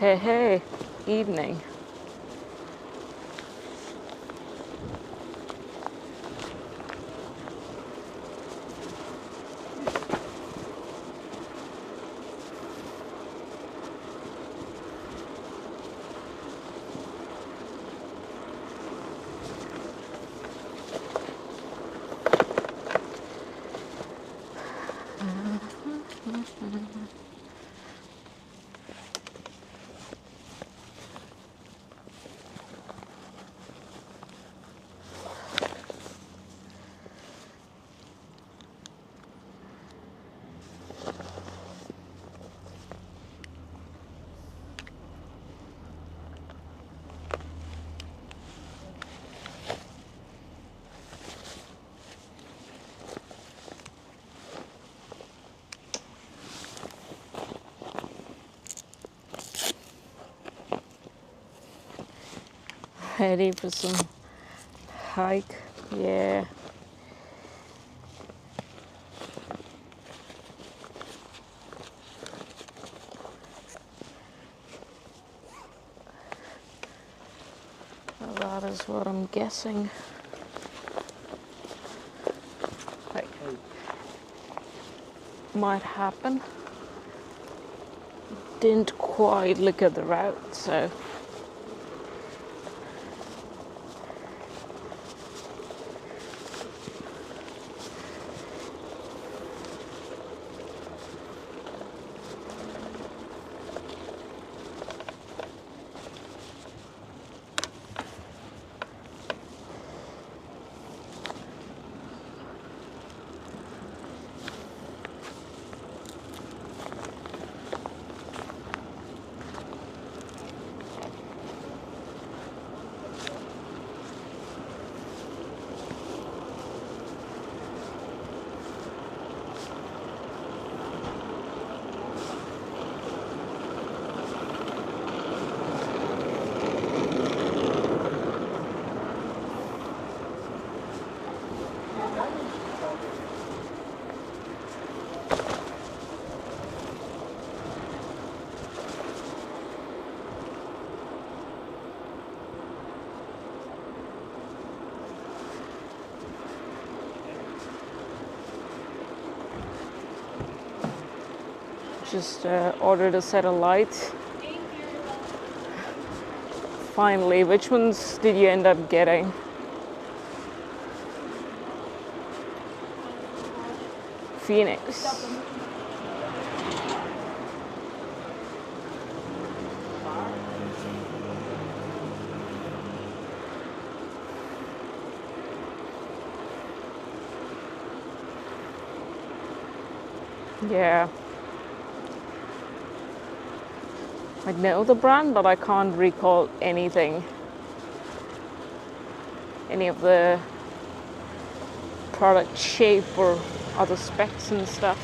Hey, hey, evening. Ready for some hike? Yeah. Well, that is what I'm guessing. Like, might happen. Didn't quite look at the route, so. Just ordered a set of lights. Finally, which ones did you end up getting? Phoenix. Yeah. I know the brand, but I can't recall anything. Any of the product shape or other specs and stuff.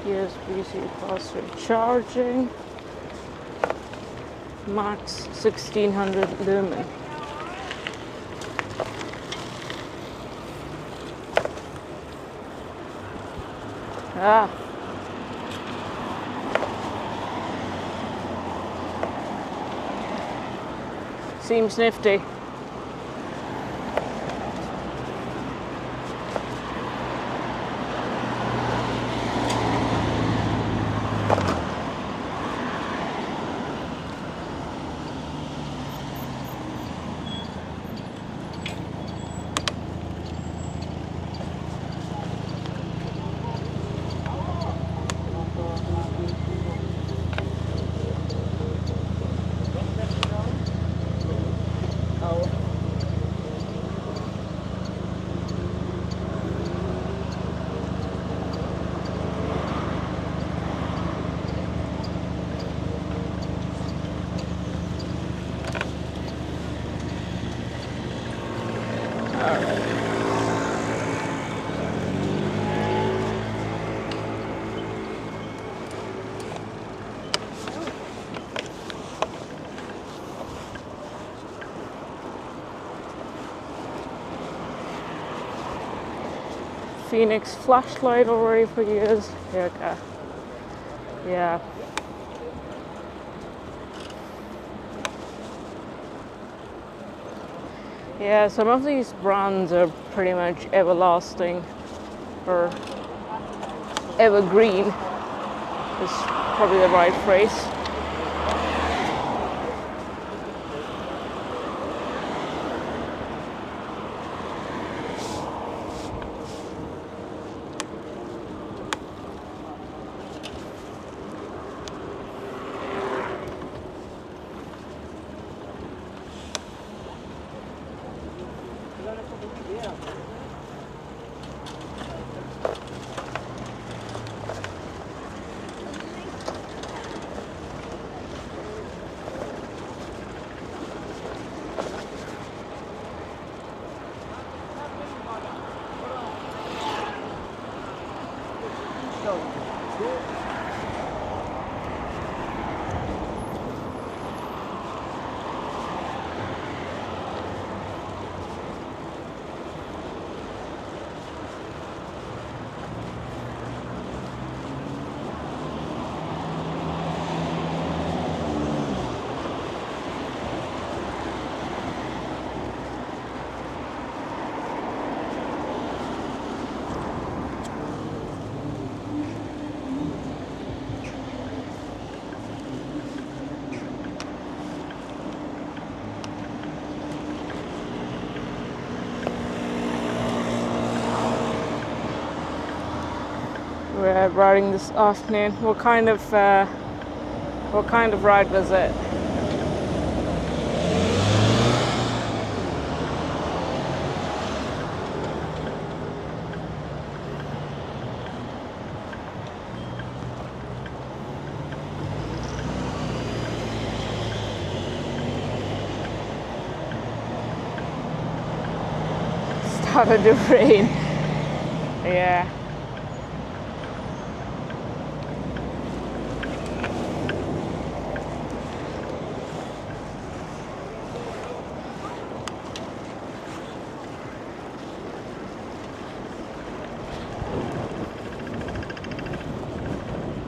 USB-C fast charging, max 1600 lumen. Ah, seems nifty. Phoenix flashlight already for years. Yeah, okay. Yeah. Yeah, some of these brands are pretty much everlasting or evergreen is probably the right phrase. We're riding this afternoon. What kind of ride was it? Started to rain. Yeah.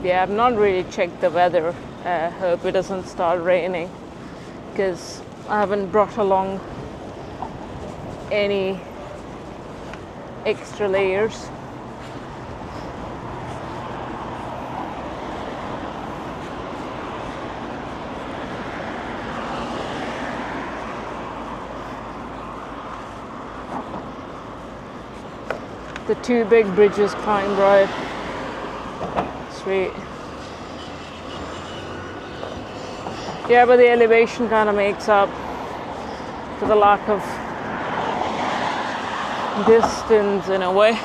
Yeah, I've not really checked the weather. Hope it doesn't start raining because I haven't brought along any extra layers. The 2 big bridges climbed right. Sweet. Yeah, but the elevation kind of makes up for the lack of distance in a way.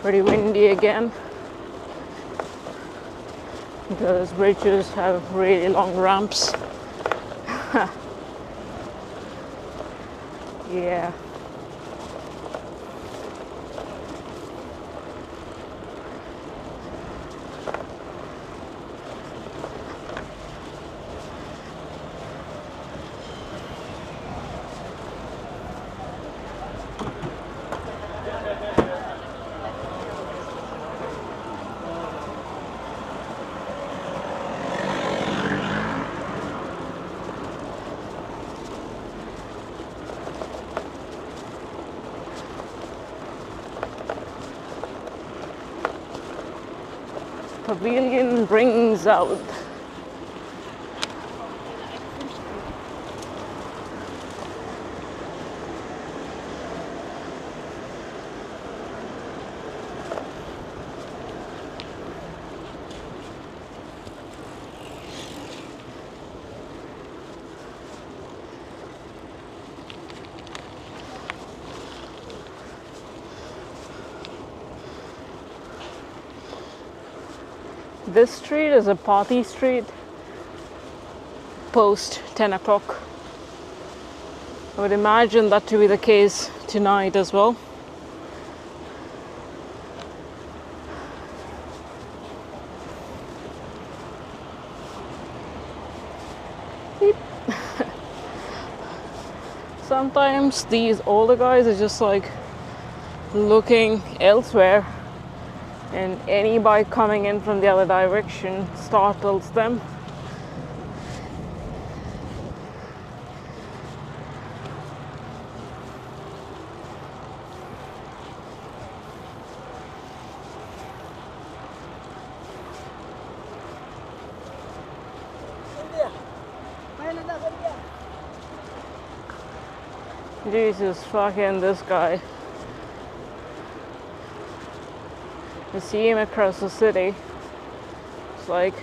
Pretty windy again. Those bridges have really long ramps. Yeah. Pavilion rings out. This street is a party street post 10 o'clock. I would imagine that to be the case tonight as well. Beep. Sometimes these older guys are just like looking elsewhere, and any bike coming in from the other direction startles them. Jesus fucking this guy. You see him across the city. It's like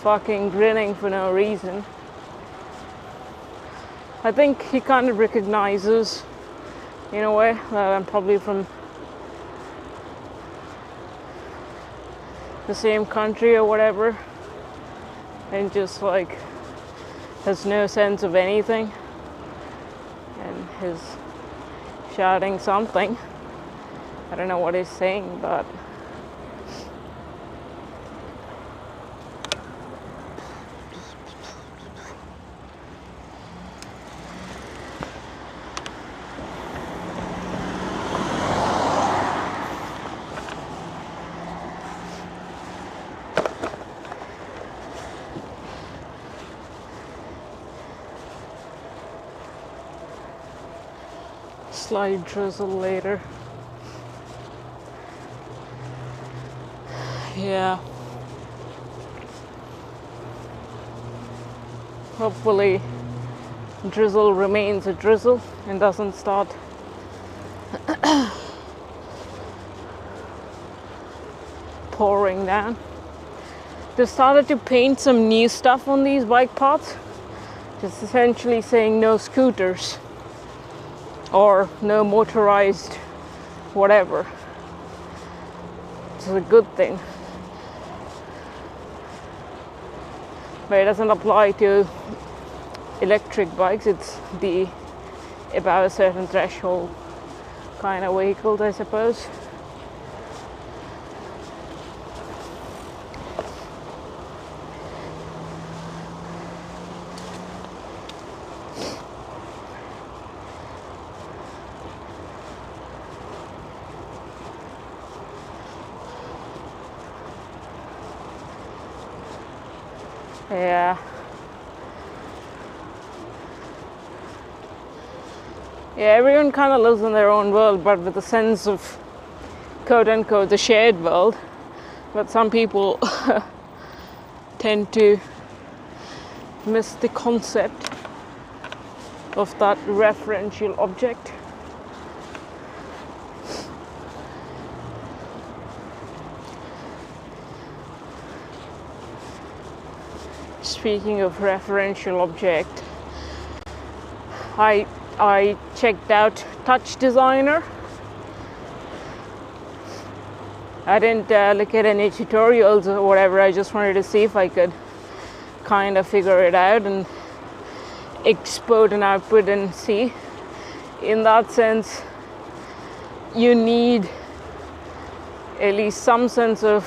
fucking grinning for no reason. I think he kind of recognizes, in a way, that I'm probably from the same country or whatever, and just like has no sense of anything, and is shouting something. I don't know what he's saying, but slight drizzle later. Yeah. Hopefully drizzle remains a drizzle and doesn't start pouring down. They started to paint some new stuff on these bike paths, just essentially saying no scooters or no motorized whatever. Which is a good thing. But it doesn't apply to electric bikes. It's the above a certain threshold kind of vehicles, I suppose. Yeah. Yeah, everyone kind of lives in their own world, but with a sense of quote unquote the shared world. But some people tend to miss the concept of that referential object. Speaking of referential object, I checked out Touch Designer. I didn't look at any tutorials or whatever. I just wanted to see if I could kind of figure it out and export and output and see. In that sense, you need at least some sense of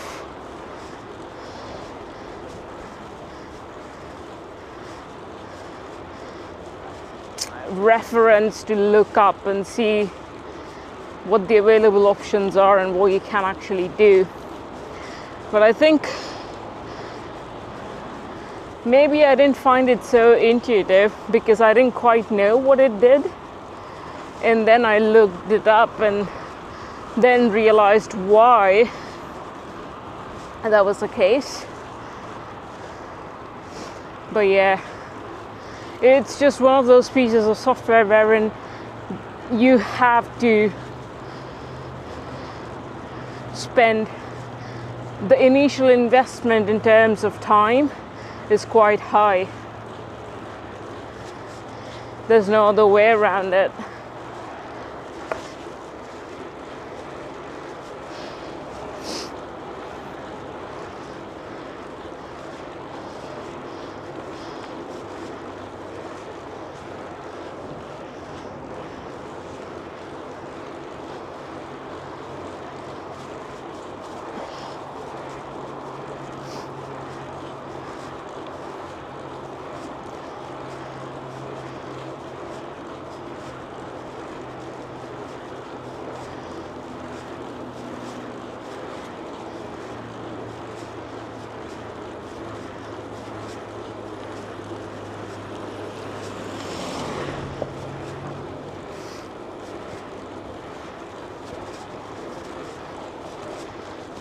reference to look up and see what the available options are and what you can actually do. But I think maybe I didn't find it so intuitive because I didn't quite know what it did, and then I looked it up and then realized why that was the case. But yeah, it's just one of those pieces of software wherein you have to spend the initial investment in terms of time is quite high. There's no other way around it.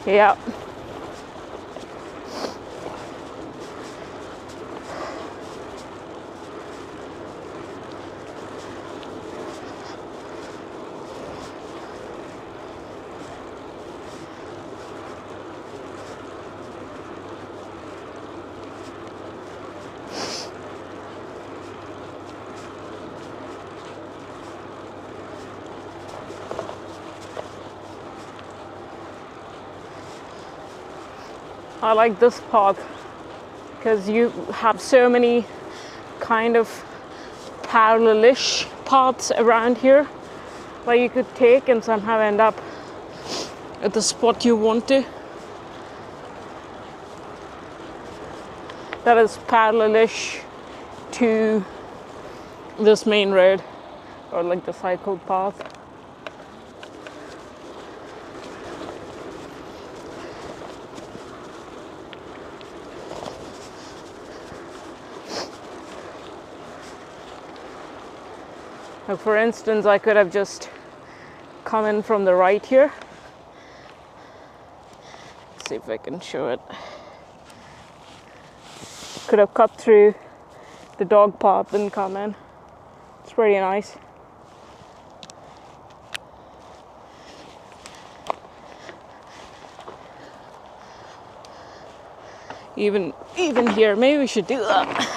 Yeah. I like this part because you have so many kind of parallelish paths around here that you could take and somehow end up at the spot you want to. That is parallelish to this main road, or like the cycle path. Like for instance, I could have just come in from the right here. Let's see if I can show it. Could have cut through the dog path and come in. It's pretty nice. Even here, maybe we should do that.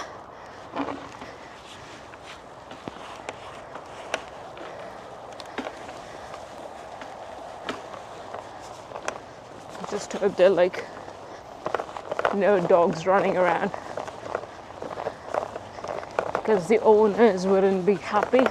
Just hope there are like no dogs running around, because the owners wouldn't be happy.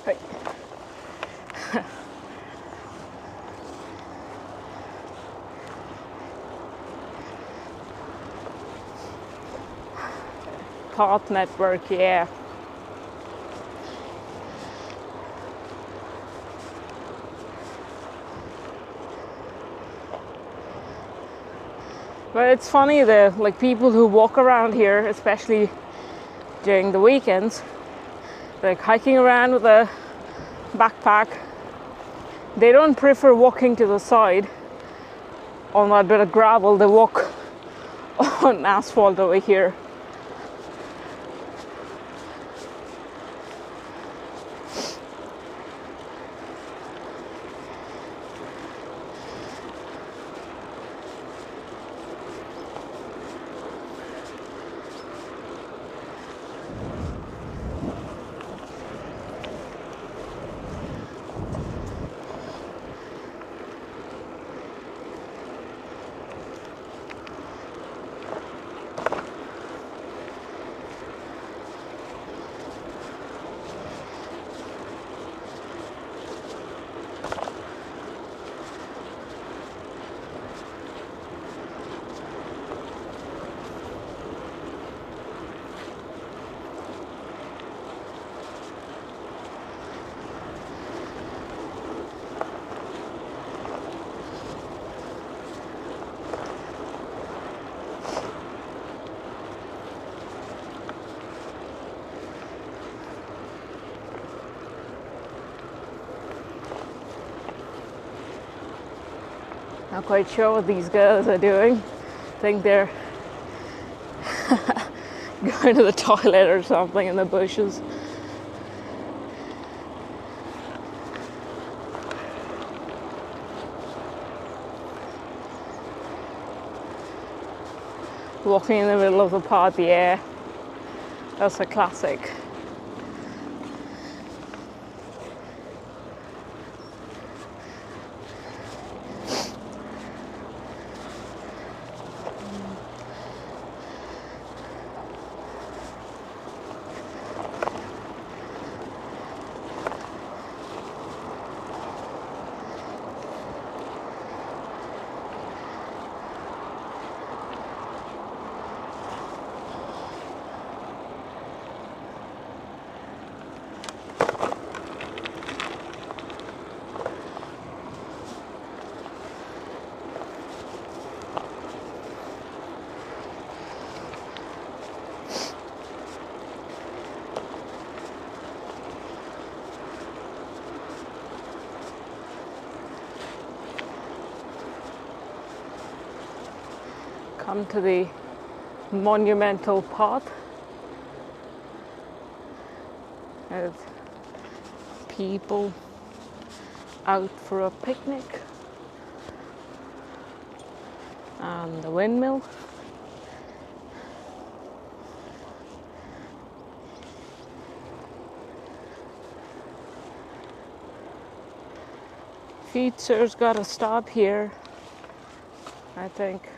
Right. Path network, yeah. But it's funny that like people who walk around here, especially during the weekends, like hiking around with a backpack, they don't prefer walking to the side on that bit of gravel. They walk on asphalt over here. Not quite sure what these girls are doing. I think they're going to the toilet or something in the bushes. Walking in the middle of the party, yeah, that's a classic. Come to the monumental path. There's people out for a picnic. And the windmill. Feetser's got to stop here, I think.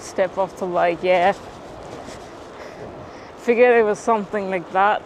Step off the bike, yeah. Figured it was something like that.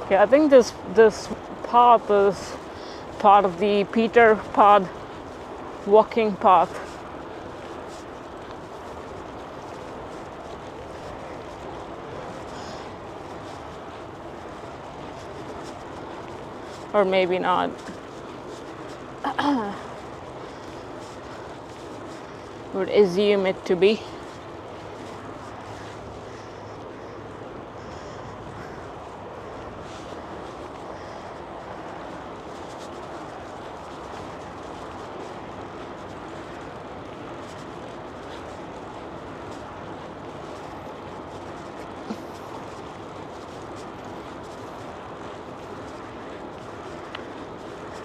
Yeah, I think this path is part of the Peter Path walking path. Or maybe not. Would assume it to be.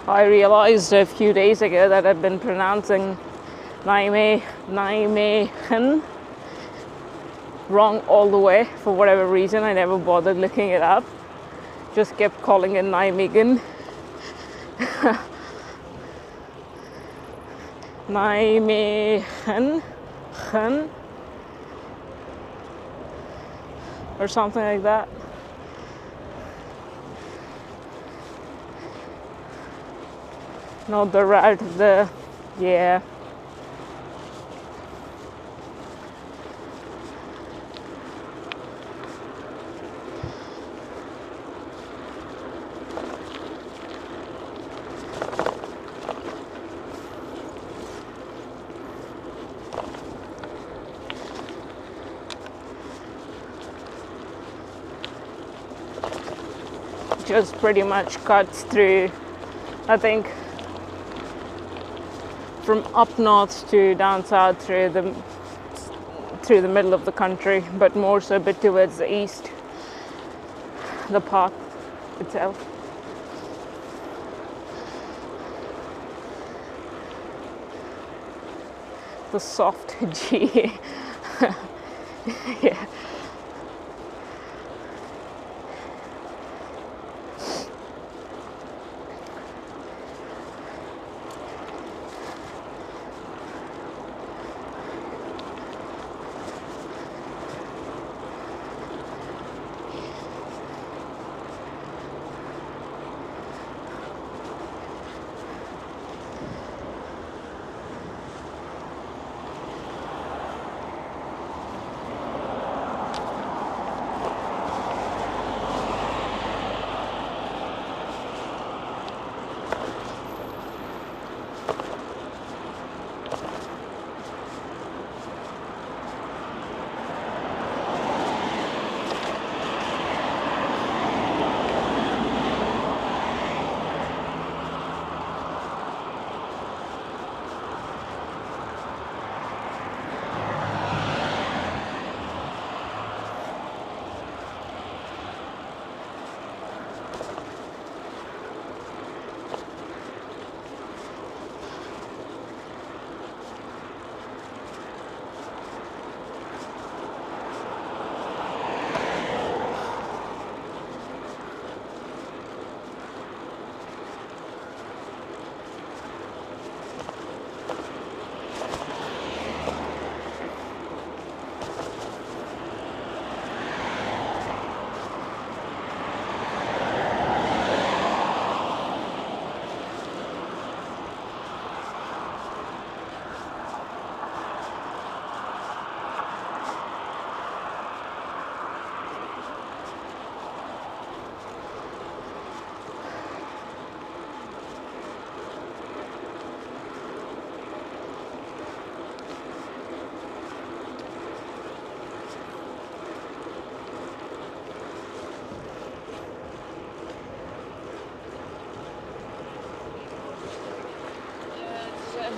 I realized a few days ago that I've been pronouncing Nijmegen wrong all the way. For whatever reason, I never bothered looking it up. Just kept calling it Nijmegen. Nijmegen, or something like that. Not the right, yeah. Just pretty much cuts through, I think, from up north to down south through the middle of the country, but more so a bit towards the east, the path itself. The soft G. Yeah.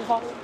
Vallen.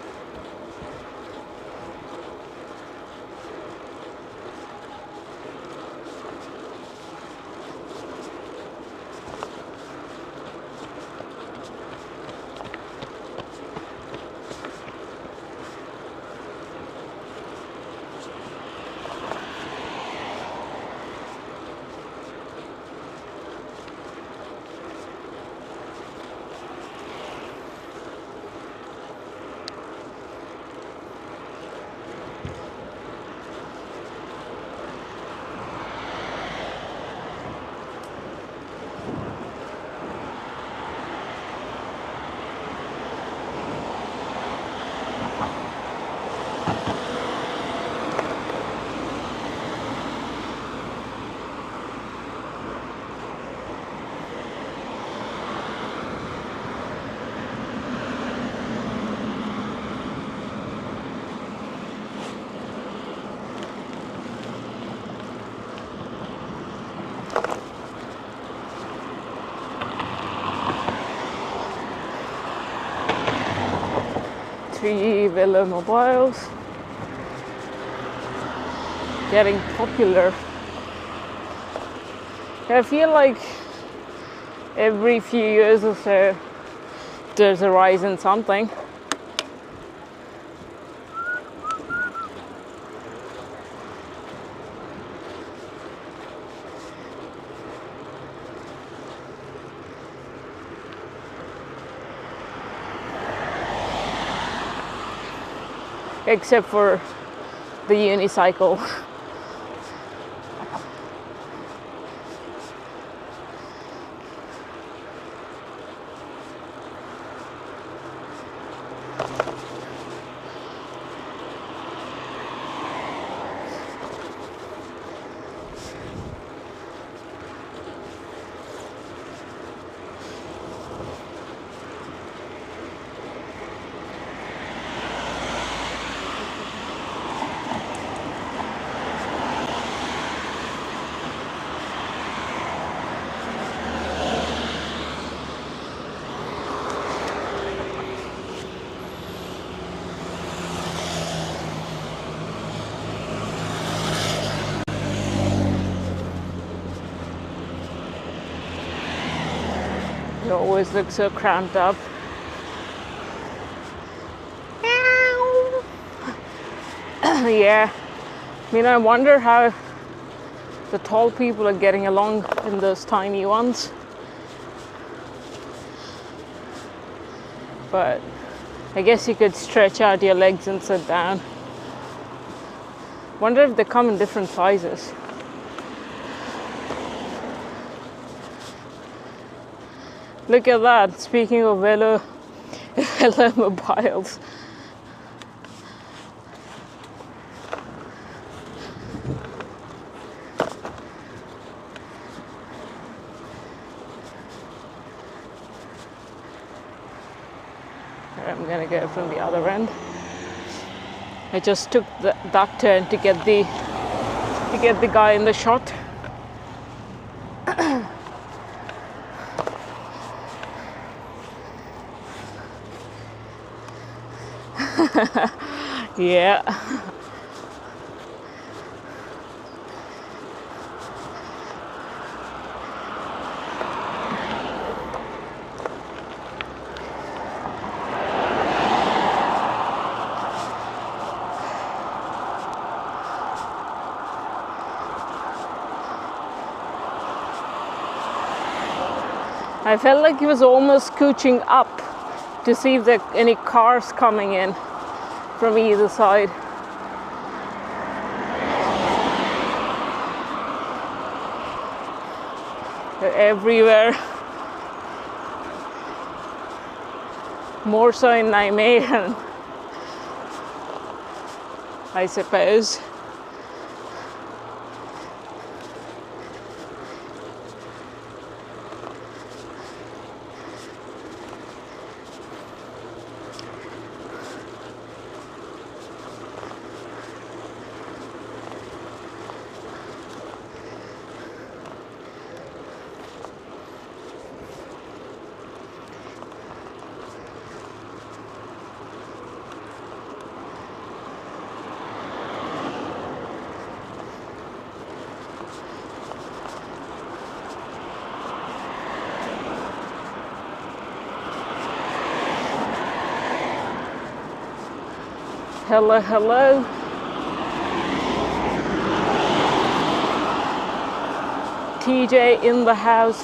three velomobiles getting popular. I feel like every few years or so there's a rise in something. Except for the unicycle. It always looks so cramped up. Yeah, I mean, I wonder how the tall people are getting along in those tiny ones. But I guess you could stretch out your legs and sit down. Wonder if they come in different sizes. Look at that, speaking of velomobiles. I'm gonna go from the other end. I just took that turn to get the guy in the shot. Yeah. I felt like he was almost scooching up to see if there are any cars coming in from either side. They're everywhere. More so in Nijmegen, I suppose. Hello, hello. TJ in the house.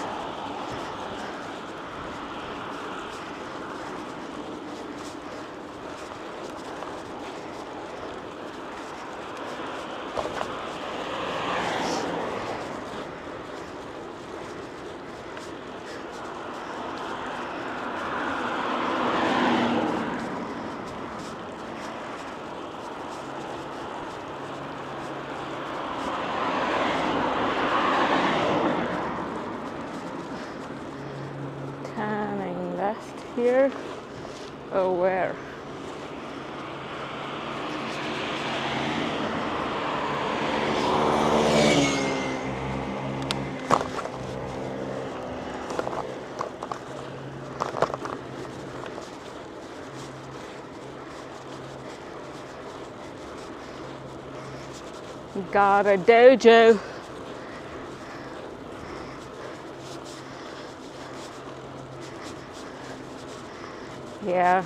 Here? Oh, where? got a dojo. Yeah.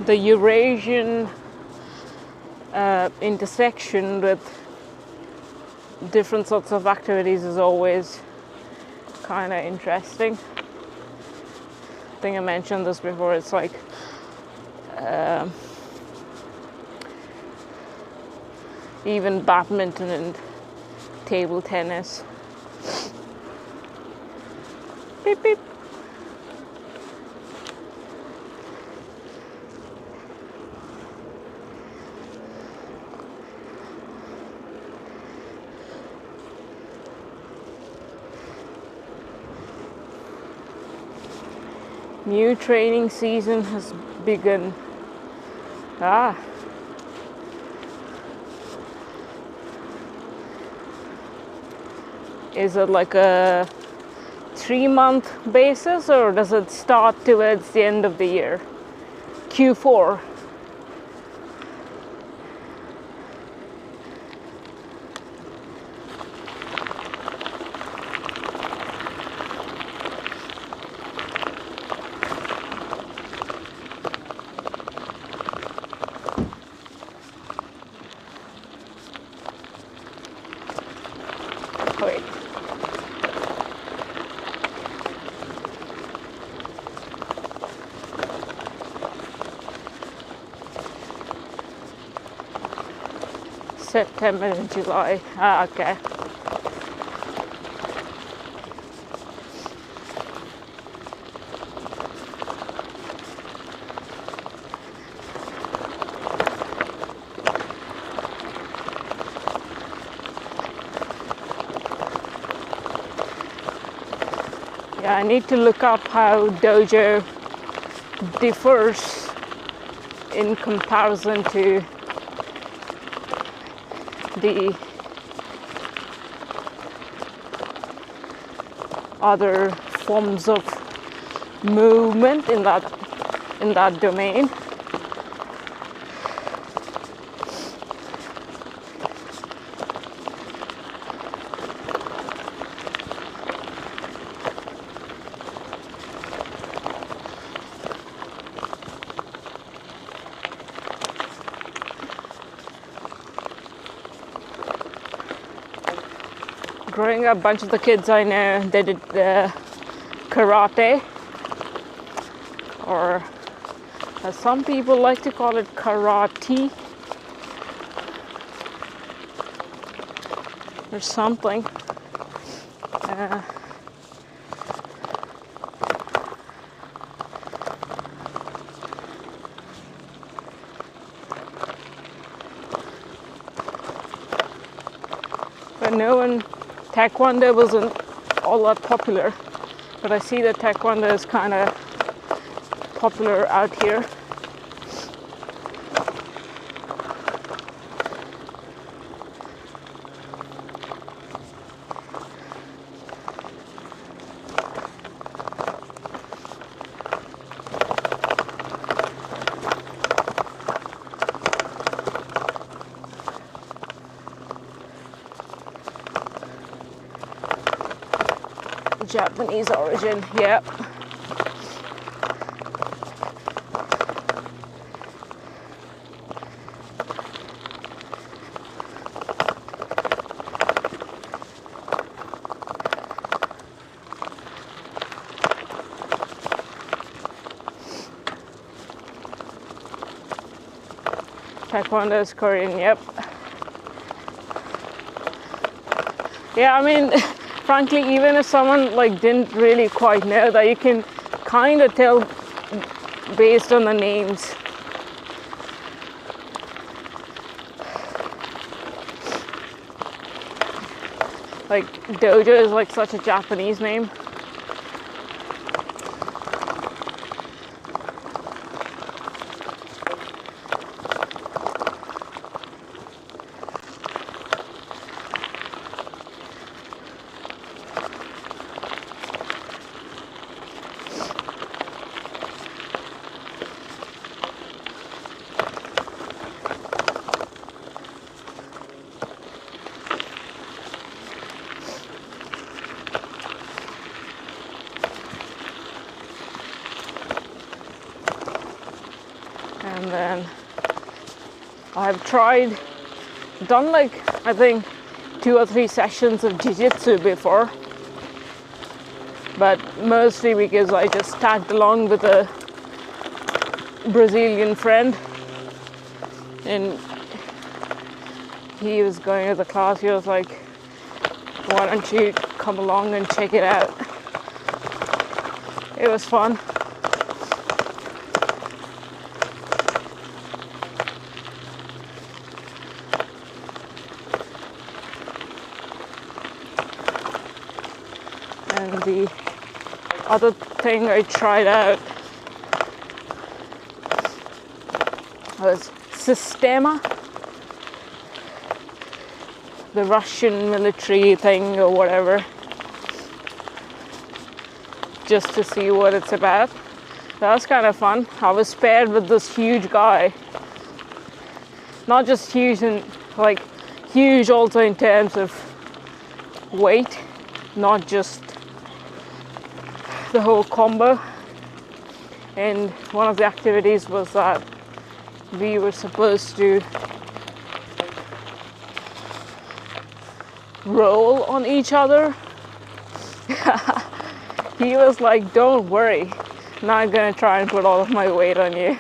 The Eurasian intersection with different sorts of activities is always kind of interesting. I think I mentioned this before. It's like even badminton and table tennis. Beep beep. New training season has begun. Ah. Is it like a 3-month basis, or does it start towards the end of the year? Q4. Wait. September and July. Ah, okay. Yeah, I need to look up how dojo differs in comparison to the other forms of movement in that domain. Growing up, a bunch of the kids I know, they did karate, or as some people like to call it, karate, or something. But no one, Taekwondo wasn't all that popular, but I see that Taekwondo is kind of popular out here. Japanese origin, yep. Taekwondo is Korean, yep. Yeah, I mean, frankly, even if someone like didn't really quite know that, you can kind of tell based on the names. Like dojo is like such a Japanese name. I've done like I think 2 or 3 sessions of jiu-jitsu before, but mostly because I just tagged along with a Brazilian friend, and he was going to the class. He was like, why don't you come along and check it out? It was fun. And the other thing I tried out was Sistema, the Russian military thing or whatever, just to see what it's about. That was kind of fun. I was paired with this huge guy, not just huge in like huge also in terms of weight, not just the whole combo. And one of the activities was that we were supposed to roll on each other. He was like, don't worry, I'm not gonna try and put all of my weight on you.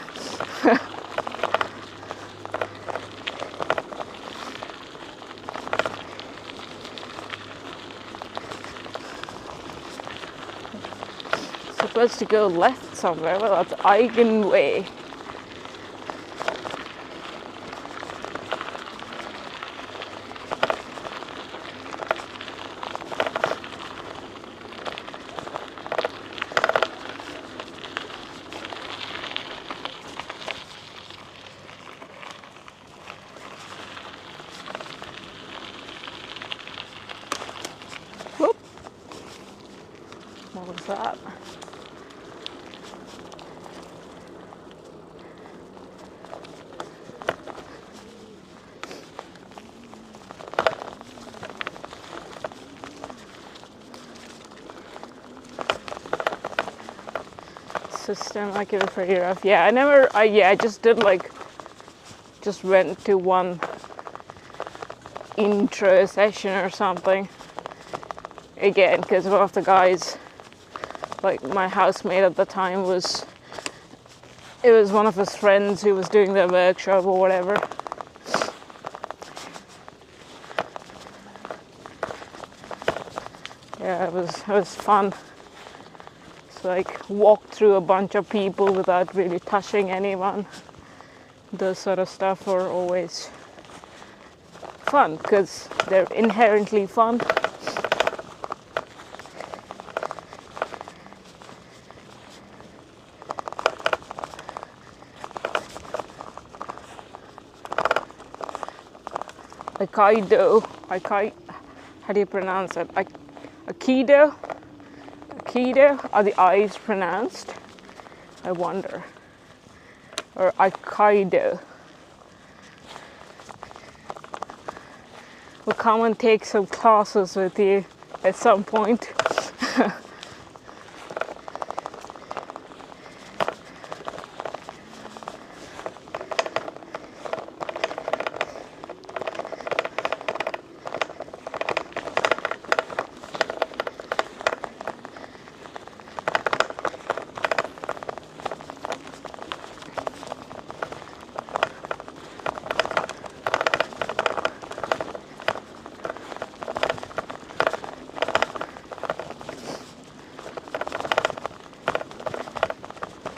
Supposed to go left somewhere, well, that's Eigenway. Whoop. What was that? System I could have figured out. Yeah, I just went to one intro session or something. Again, because one of the guys, like my housemate at the time, it was one of his friends who was doing the workshop or whatever. Yeah, it was fun. Like walk through a bunch of people without really touching anyone. Those sort of stuff are always fun because they're inherently fun. How do you pronounce it? Aikido? Aikido? Are the I's pronounced? I wonder. Or Aikido. We'll come and take some classes with you at some point.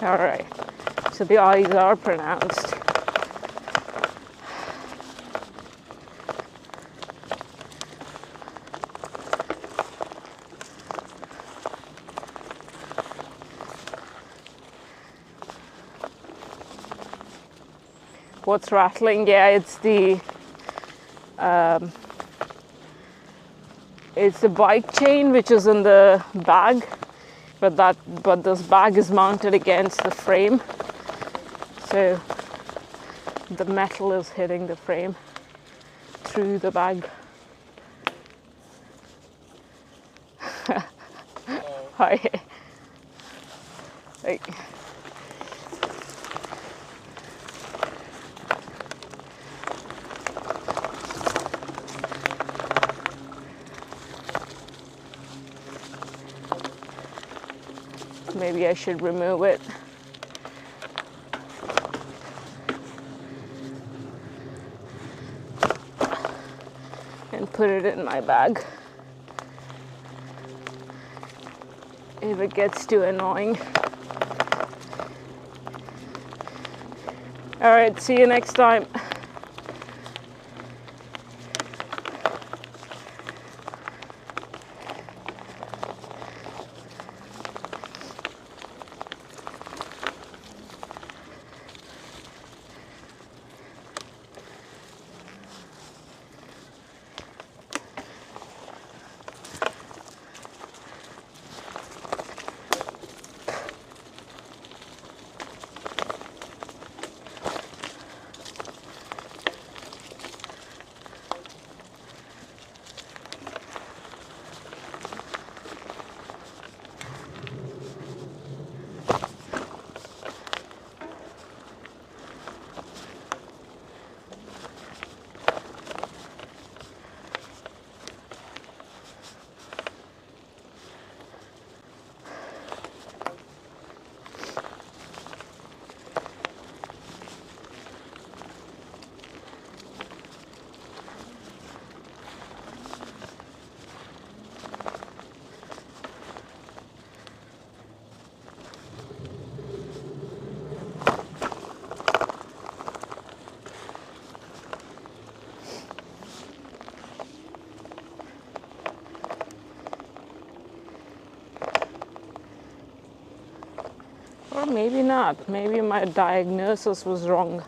Alright, so the I's are pronounced. What's rattling? Yeah, it's the bike chain which is in the bag. But this bag is mounted against the frame, so the metal is hitting the frame through the bag. Hi. Hey. maybe I should remove it. And put it in my bag if it gets too annoying. All right, see you next time. Or maybe not. Maybe my diagnosis was wrong.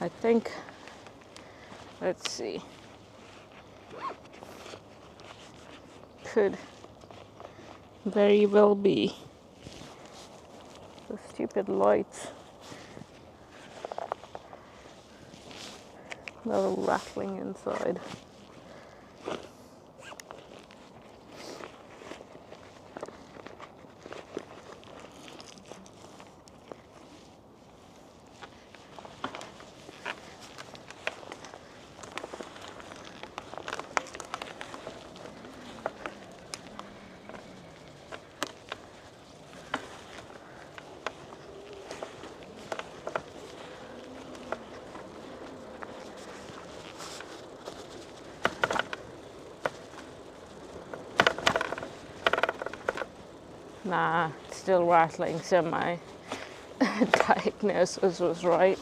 I think, let's see. Could very well be the stupid lights. Little rattling inside. Nah, still rattling, so my diagnosis was right.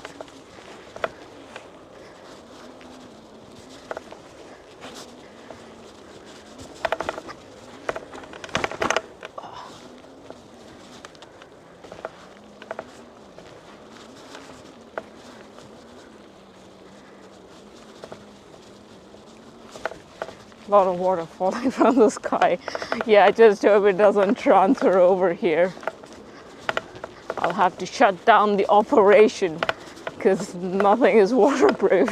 A lot of water falling from the sky. Yeah, I just hope it doesn't transfer over here. I'll have to shut down the operation because nothing is waterproof.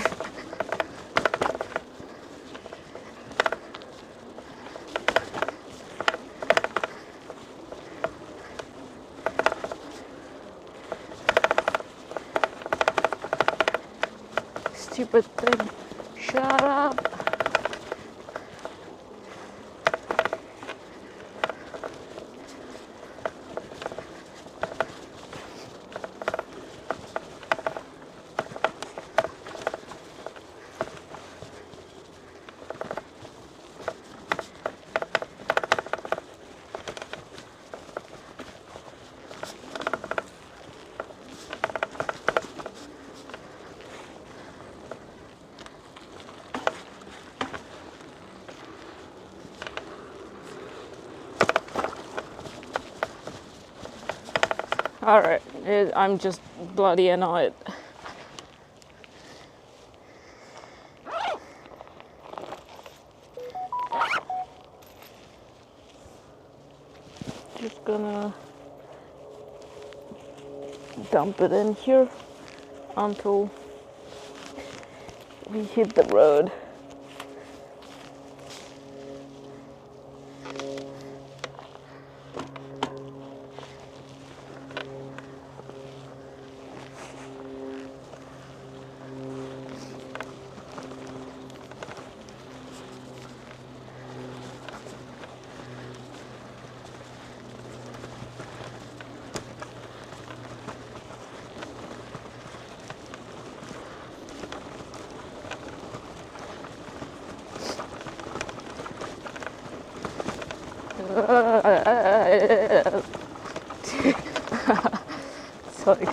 Stupid thing. Shut up. All right, I'm just bloody annoyed. Just gonna dump it in here until we hit the road. It's like,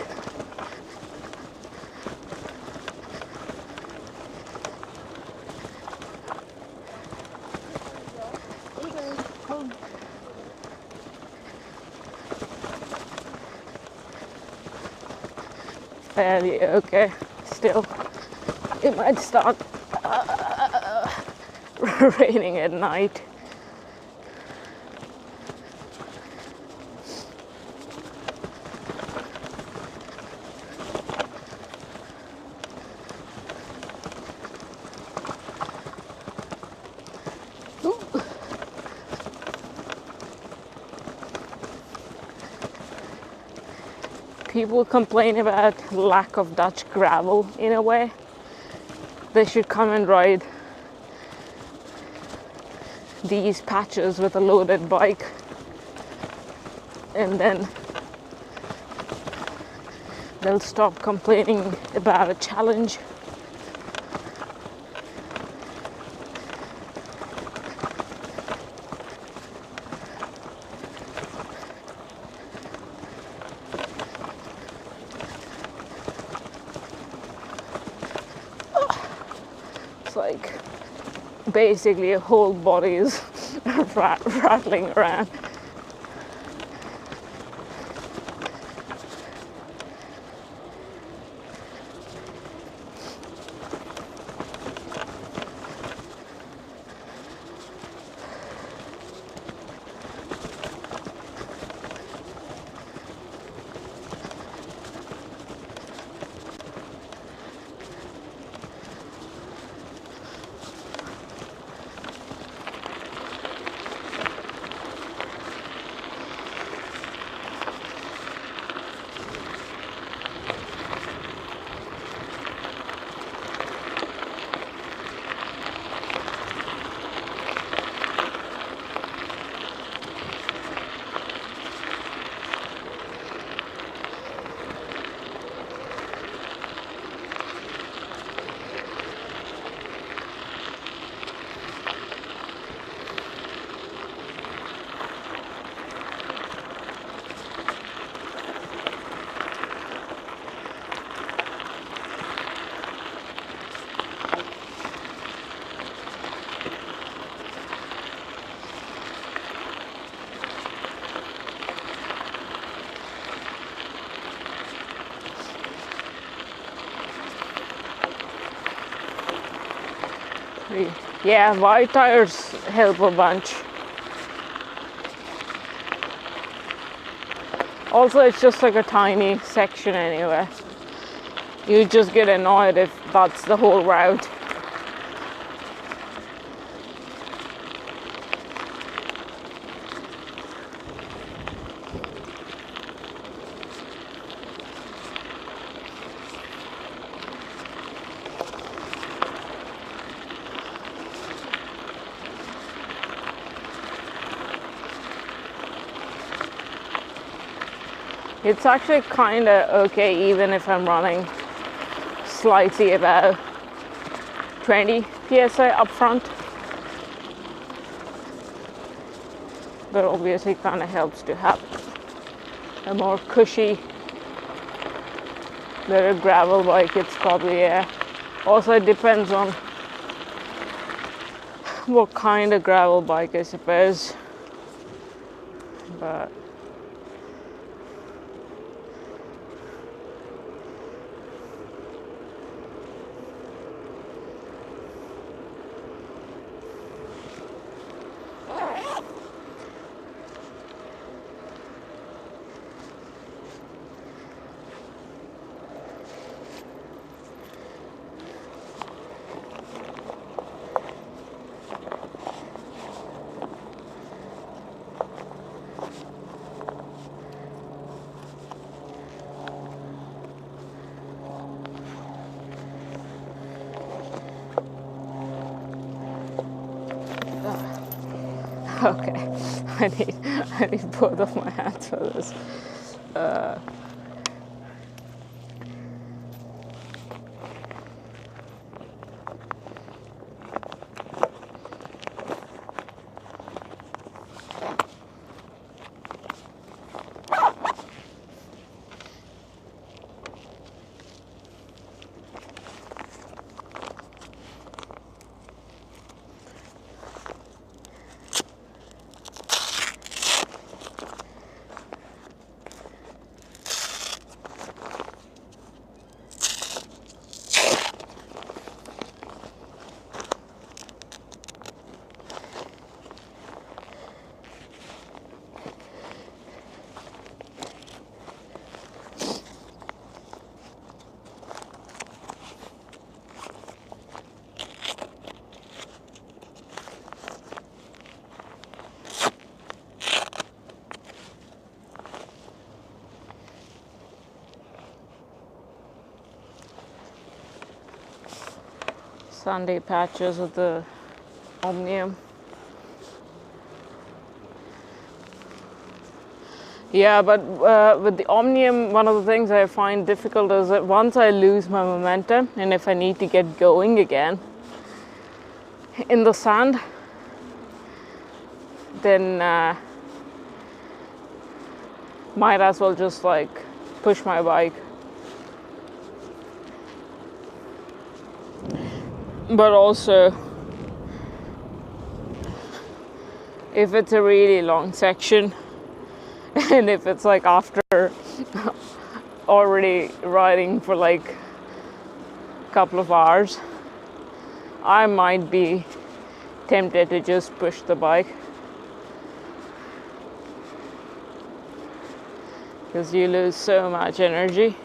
fairly okay. Still, it might start raining at night. People complain about lack of Dutch gravel in a way. They should come and ride these patches with a loaded bike, and then they'll stop complaining about a challenge. It's like basically a whole body is rattling around. Yeah, wide tires help a bunch. Also, it's just like a tiny section anyway. You just get annoyed if that's the whole route. It's actually kind of okay even if I'm running slightly above 20 psi up front. But obviously kind of helps to have a more cushy, better gravel bike. It's probably, yeah. Also it depends on what kind of gravel bike, I suppose. But okay, I need both of my hands for this. sandy patches of the Omnium. Yeah, but with the Omnium, one of the things I find difficult is that once I lose my momentum, and if I need to get going again in the sand, then might as well just like push my bike. But also, if it's a really long section, and if it's like after already riding for like a couple of hours, I might be tempted to just push the bike, because you lose so much energy.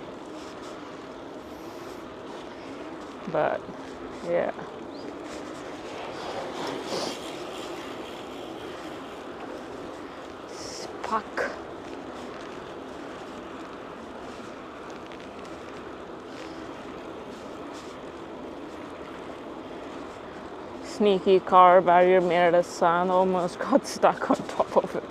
But yeah. Spuck. Sneaky car barrier made out of sand almost got stuck on top of it.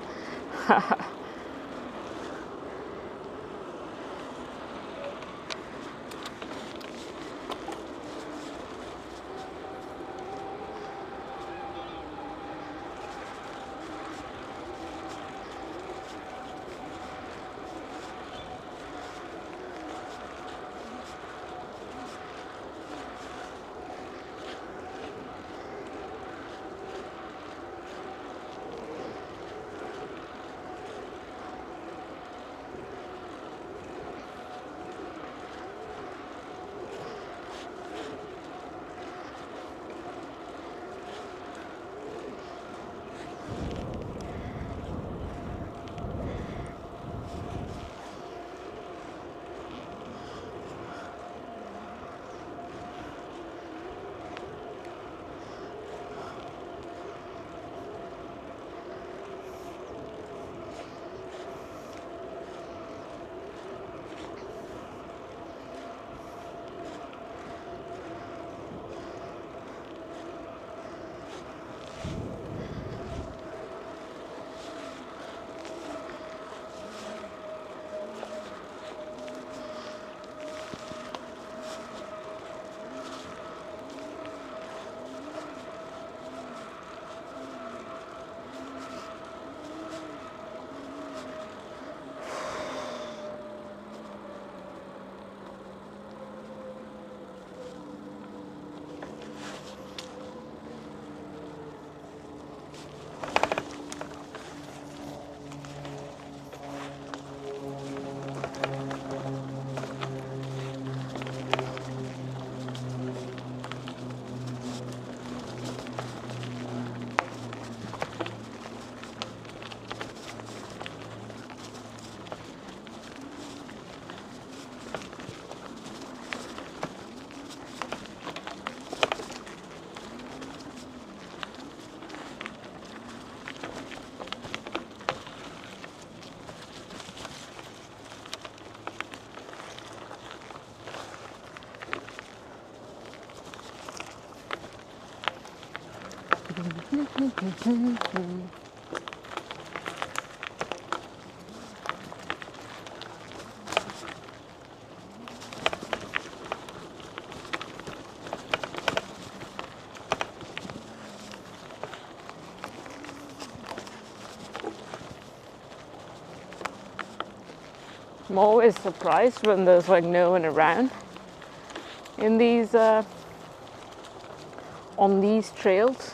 I'm always surprised when there's like no one around in these on these trails.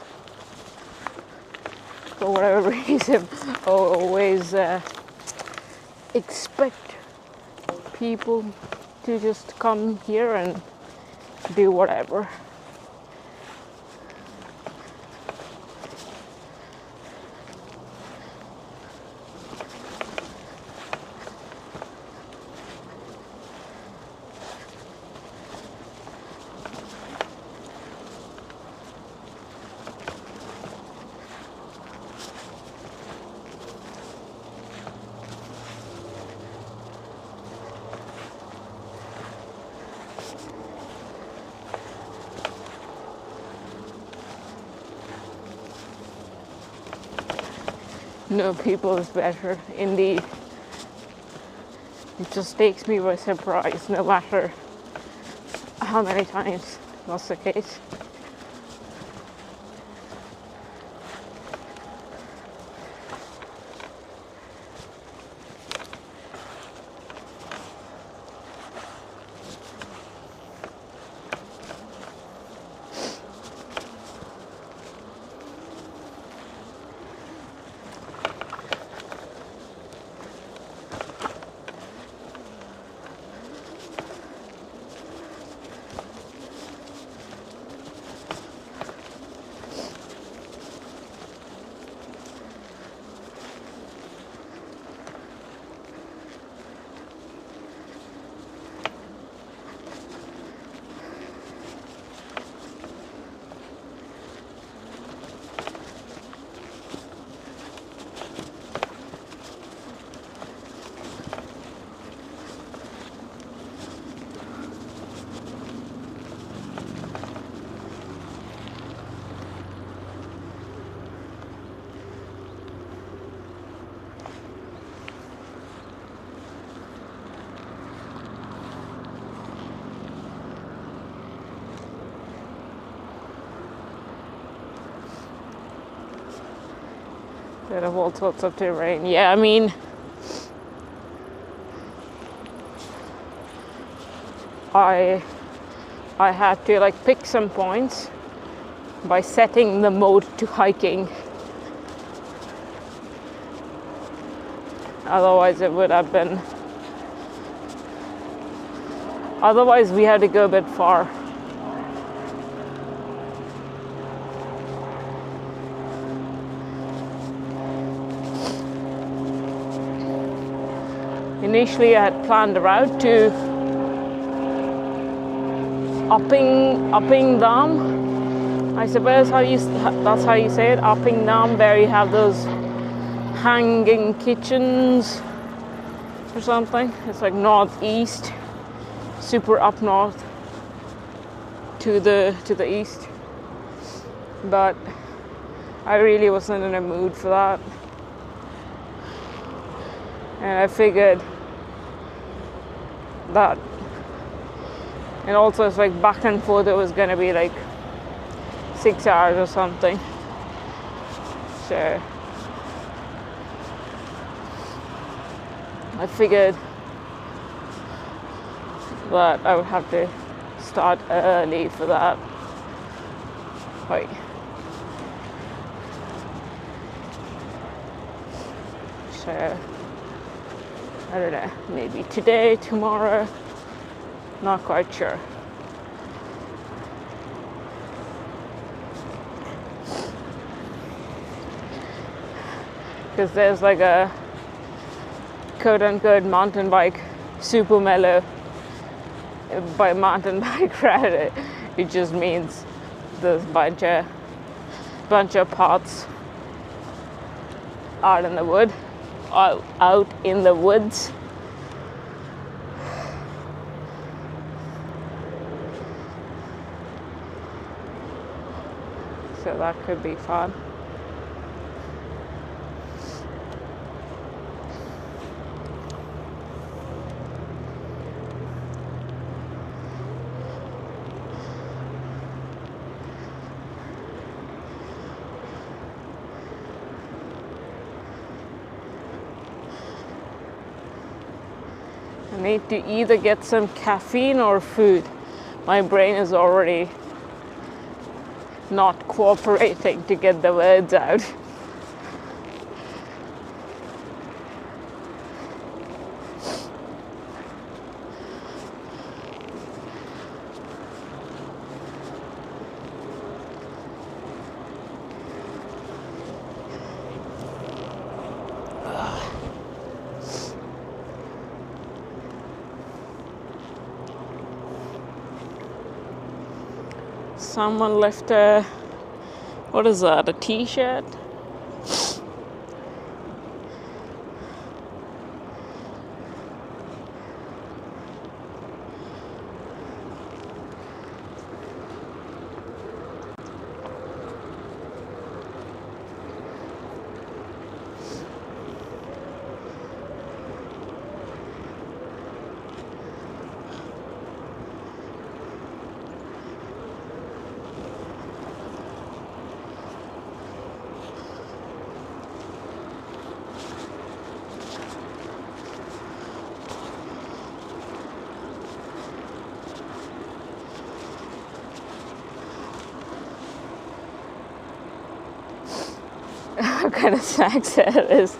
For whatever reason, I always expect people to just come here and do whatever. No, people is better. Indeed. It just takes me by surprise, no matter how many times that's the case. They have all sorts of terrain. Yeah, I mean, I had to like pick some points by setting the mode to hiking. Otherwise it would have been, otherwise we had to go a bit far. Initially I had planned a route to Upping Dam, I suppose that's how you say it, Upping Dam, where you have those hanging kitchens or something. It's like northeast, super up north to the east. But I really wasn't in a mood for that. And I figured that, and also it's like back and forth, it was gonna be like 6 hours or something. So I figured that I would have to start early for that. Wait. So I don't know, maybe today, tomorrow, not quite sure. Because there's like a quote-unquote mountain bike super mellow. By mountain bike ride, it just means there's a bunch of paths out in the woods. So that could be fun. I need to either get some caffeine or food. My brain is already not cooperating to get the words out. Someone left what is that, a t-shirt? what kind of snacks it is.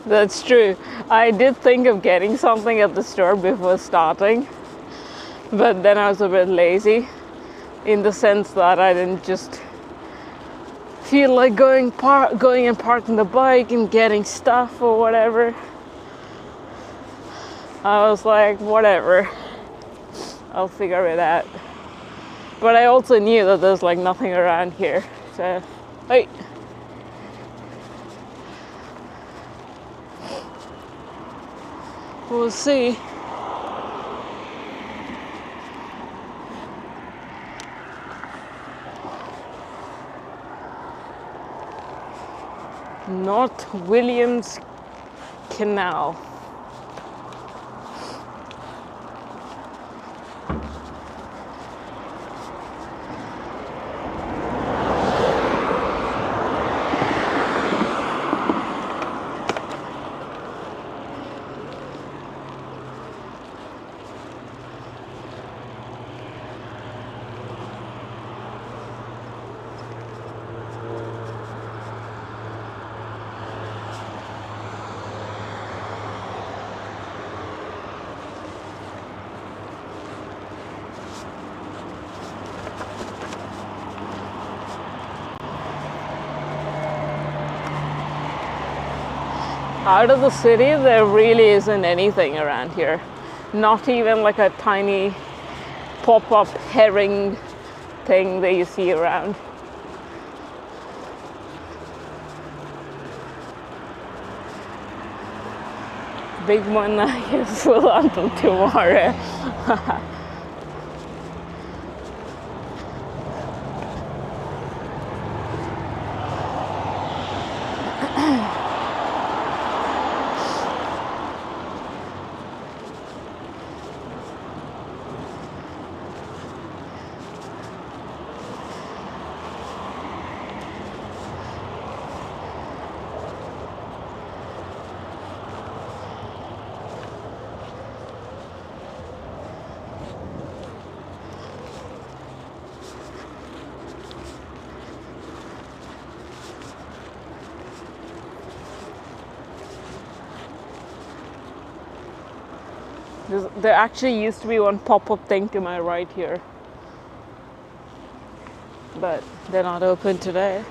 That's true. I did think of getting something at the store before starting, but then I was a bit lazy in the sense that I didn't just feel like going and parking the bike and getting stuff or whatever. I was like, whatever, I'll figure it out. But I also knew that there's like nothing around here, so hey. We'll see. North Williams Canal. Out of the city, there really isn't anything around here. Not even like a tiny pop-up herring thing that you see around. Big one, I guess, will until tomorrow. There actually used to be one pop-up thing to my right here, but they're not open today.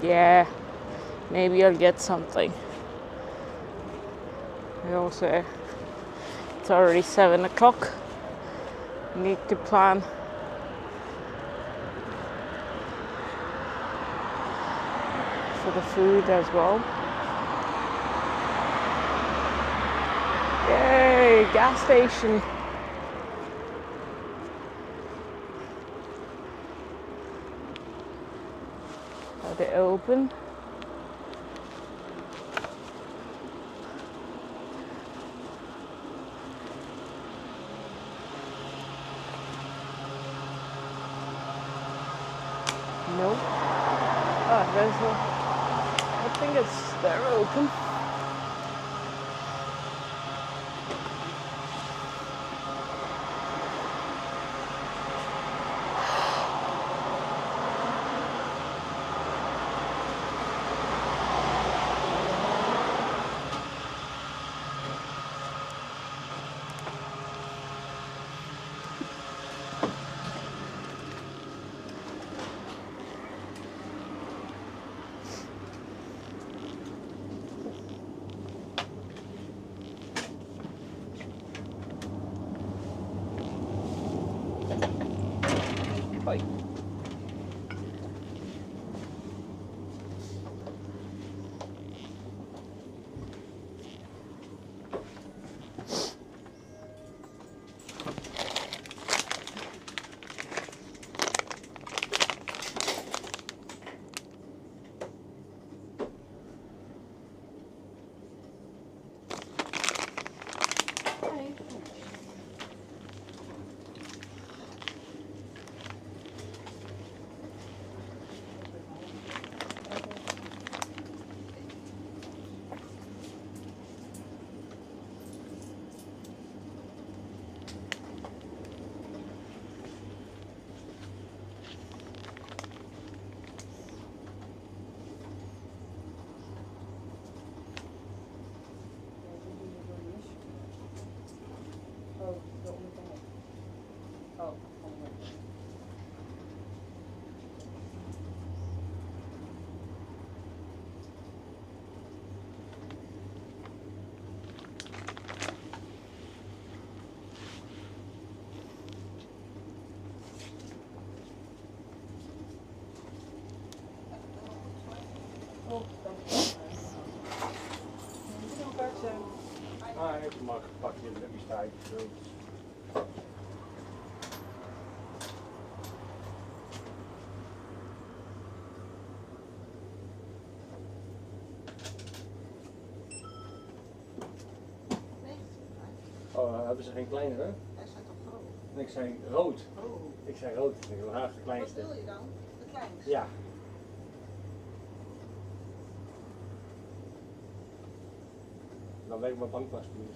Yeah, maybe I'll get something. It's already 7 o'clock. Need to plan. For the food as well. Yay, gas station. Are they open? Nope. Oh, there's a I think they're open. Bye. Even maar gepakt in de stijf. Oh, hebben ze geen kleinere? Hij zijn toch groot? Ik zei rood. Oh. Ik zei rood. Ik wil graag de kleinste. Wat wil je dan? De kleinste? Ja. Dan weet ik mijn bankpas doen.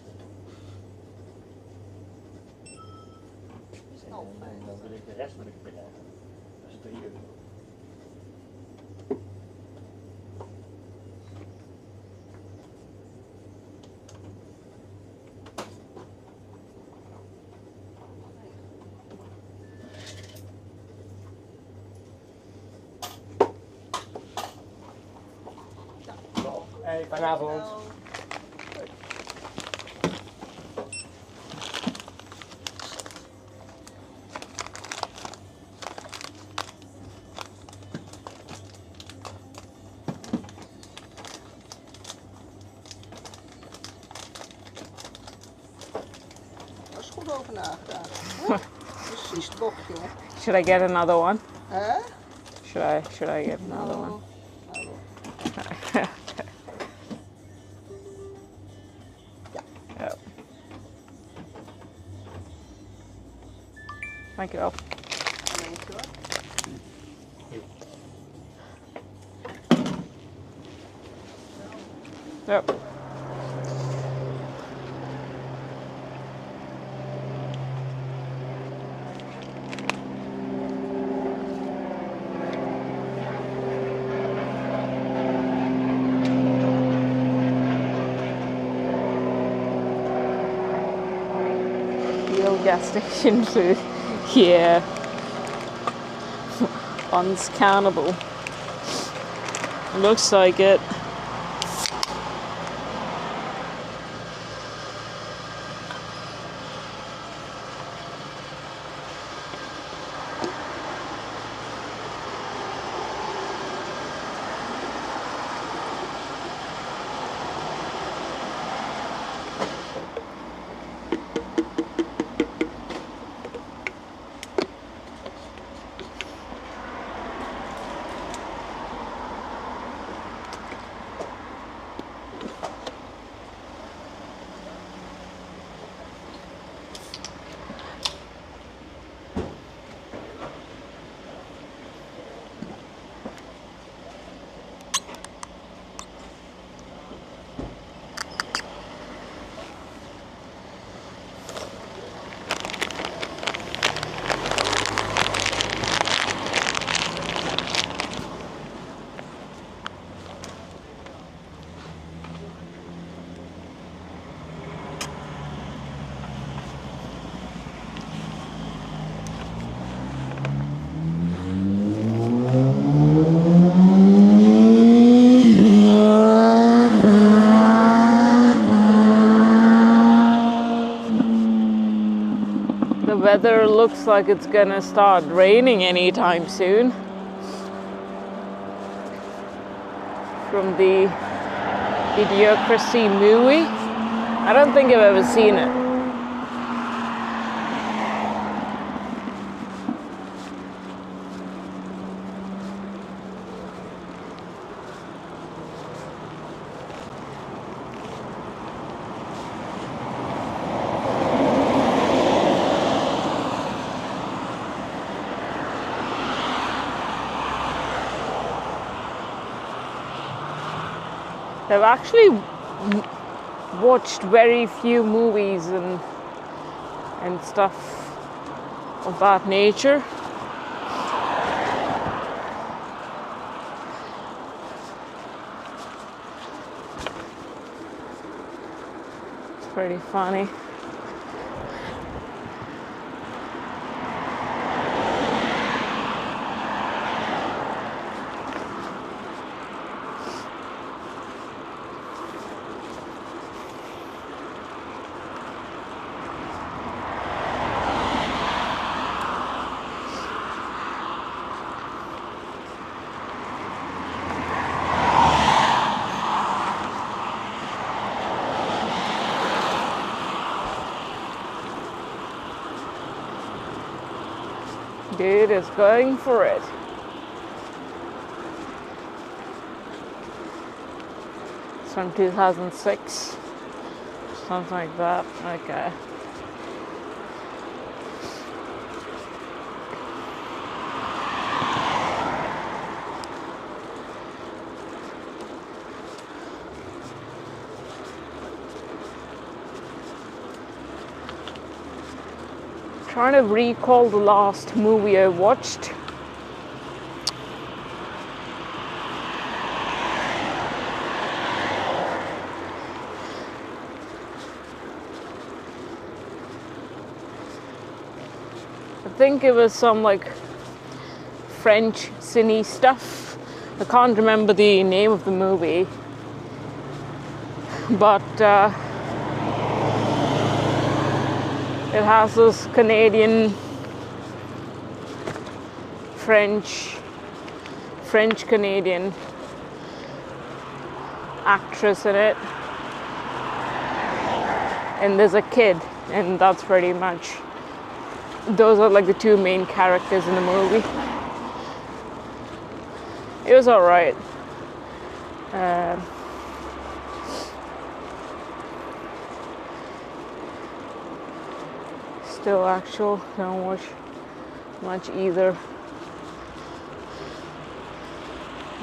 Is het al fijn? Dan wil ik de rest wil ik binnen. Dat is 3 euro. Hey, fijne avond. Daar is goed over nagedacht. Precies het bochtje. Should I get another one? Hè? Should I get another one? Ja. Dankjewel. Ja. Gas station food here. Unscannable. Looks like it. The weather looks like it's gonna start raining anytime soon. From the Idiocracy movie. I don't think I've ever seen it. I've actually watched very few movies and stuff of that nature. It's pretty funny. Dude is going for it. It's from 2006. Something like that. Okay. Trying to recall the last movie I watched. I think it was some like French cine stuff. I can't remember the name of the movie, but it has this Canadian French Canadian actress in it, and there's a kid, and that's pretty much, those are like the two main characters in the movie. It was alright. Still actual, don't watch much either.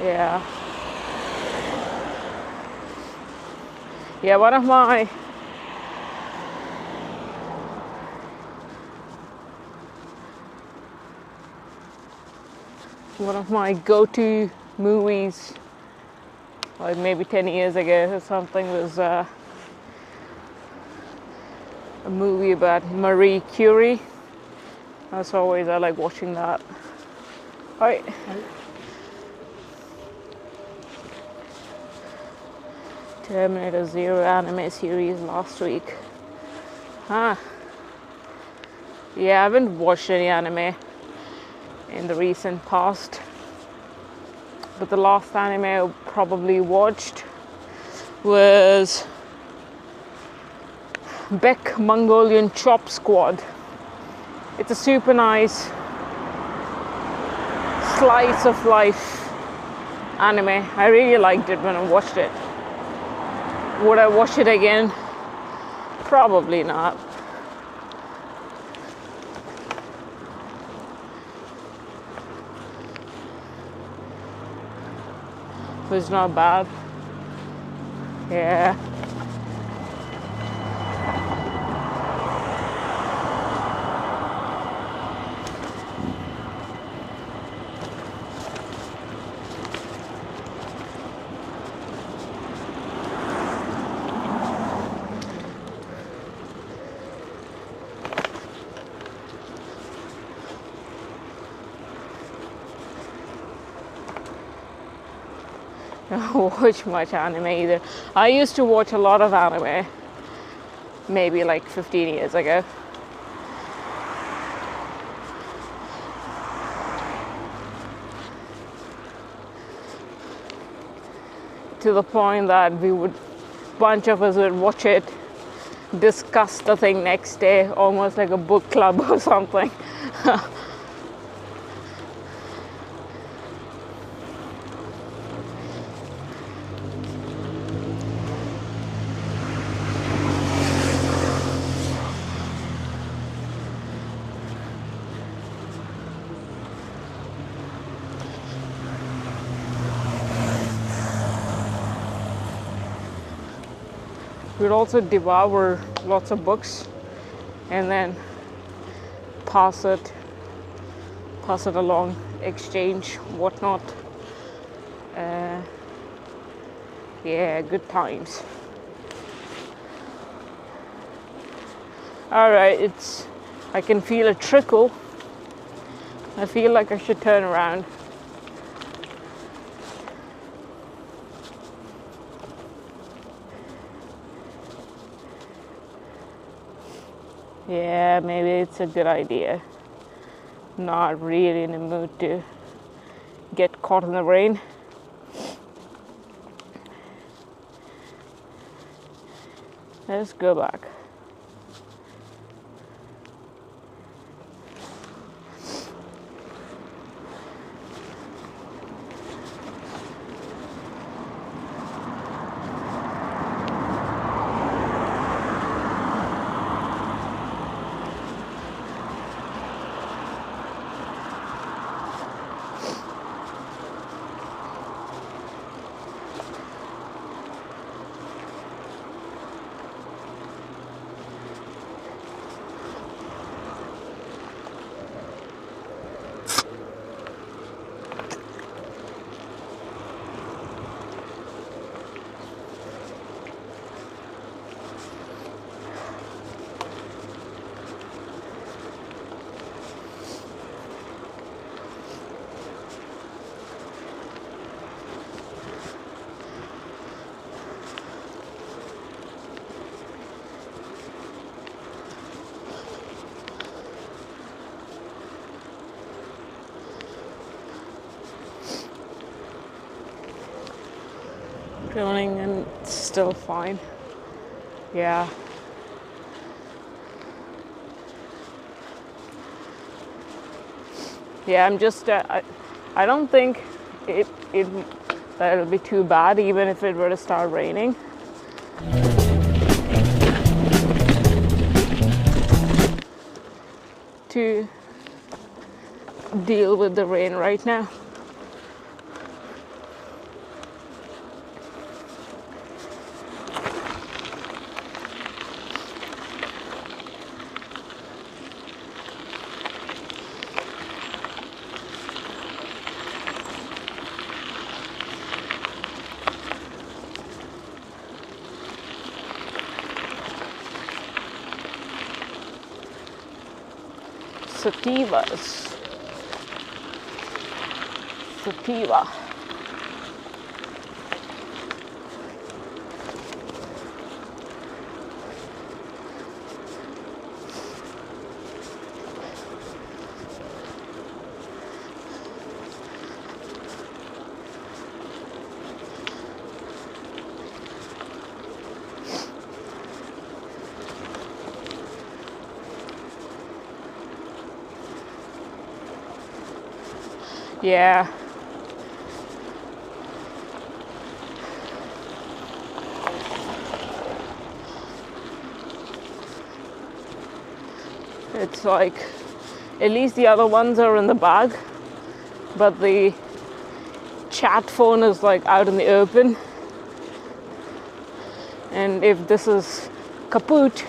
Yeah. Yeah, one of my go-to movies, like maybe 10 years ago or something, was a movie about Marie Curie. As always, I like watching that. Hi. Terminator Zero anime series last week. Huh. Yeah, I haven't watched any anime in the recent past. But the last anime I probably watched was Beck Mongolian Chop Squad. It's a super nice slice of life anime. I really liked it when I watched it. Would I watch it again? Probably not. But it's not bad. Yeah. I don't watch much anime either. I used to watch a lot of anime, maybe like 15 years ago. To the point that bunch of us would watch it, discuss the thing next day, almost like a book club or something. We'd also devour lots of books and then pass it along, exchange, whatnot. Yeah, good times. All right, I can feel a trickle. I feel like I should turn around. Yeah, maybe it's a good idea. Not really in the mood to get caught in the rain. Let's go back. Drilling and it's still fine. Yeah. Yeah, I'm just, I don't think that'll be too bad even if it were to start raining. To deal with the rain right now. Sativas. Sativa. Yeah. It's like, at least the other ones are in the bag, but the chat phone is like out in the open. And if this is kaput,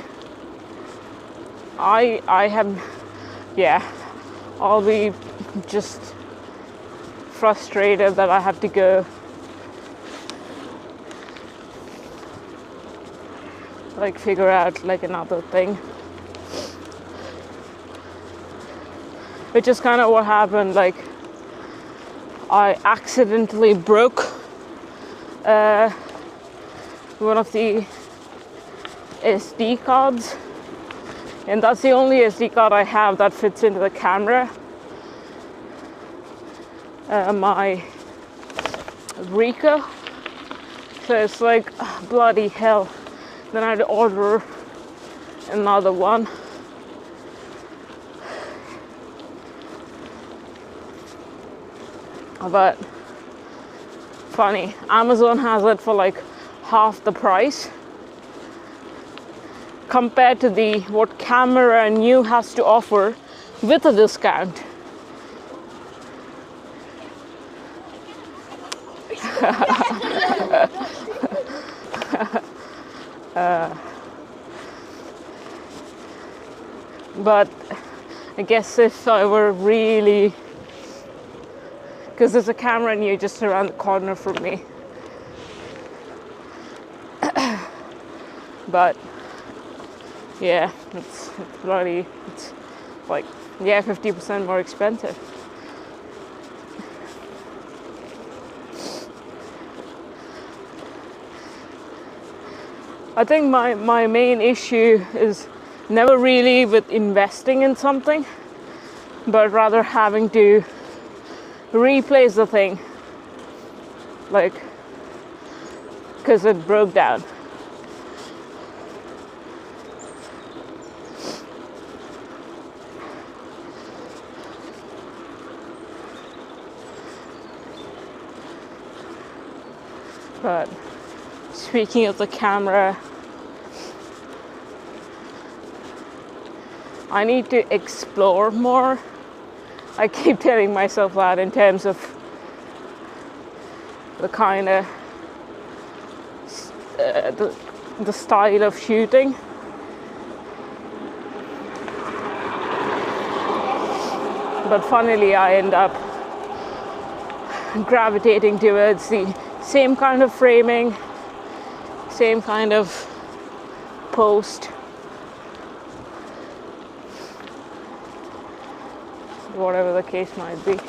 I have, yeah, I'll be just frustrated that I have to go like figure out like another thing, which is kind of what happened. Like I accidentally broke one of the SD cards, and that's the only SD card I have that fits into the camera. My Rico, so it's like bloody hell. Then I had to order another one. But funny, Amazon has it for like half the price compared to the what Camera New has to offer with a discount. But I guess if I were really, because there's a Camera New just around the corner from me, but yeah, it's bloody, it's like, yeah, 50% more expensive. I think my main issue is never really with investing in something, but rather having to replace the thing, like, because it broke down. But speaking of the camera, I need to explore more. I keep telling myself that in terms of the kind of the style of shooting. But funnily, I end up gravitating towards the same kind of framing, same kind of post, whatever the case might be.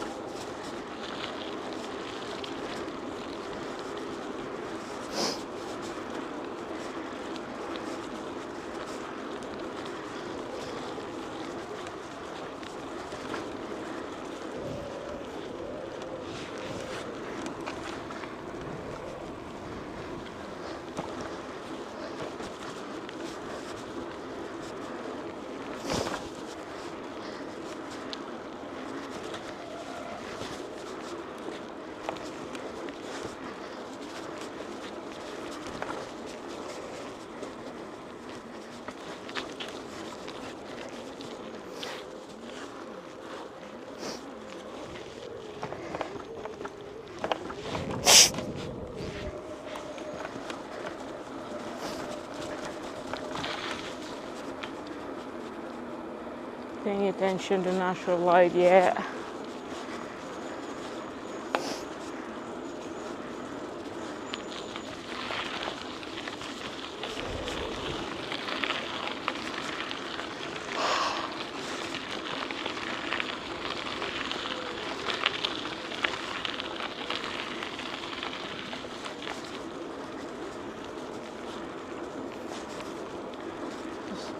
Paying attention to natural light, yeah.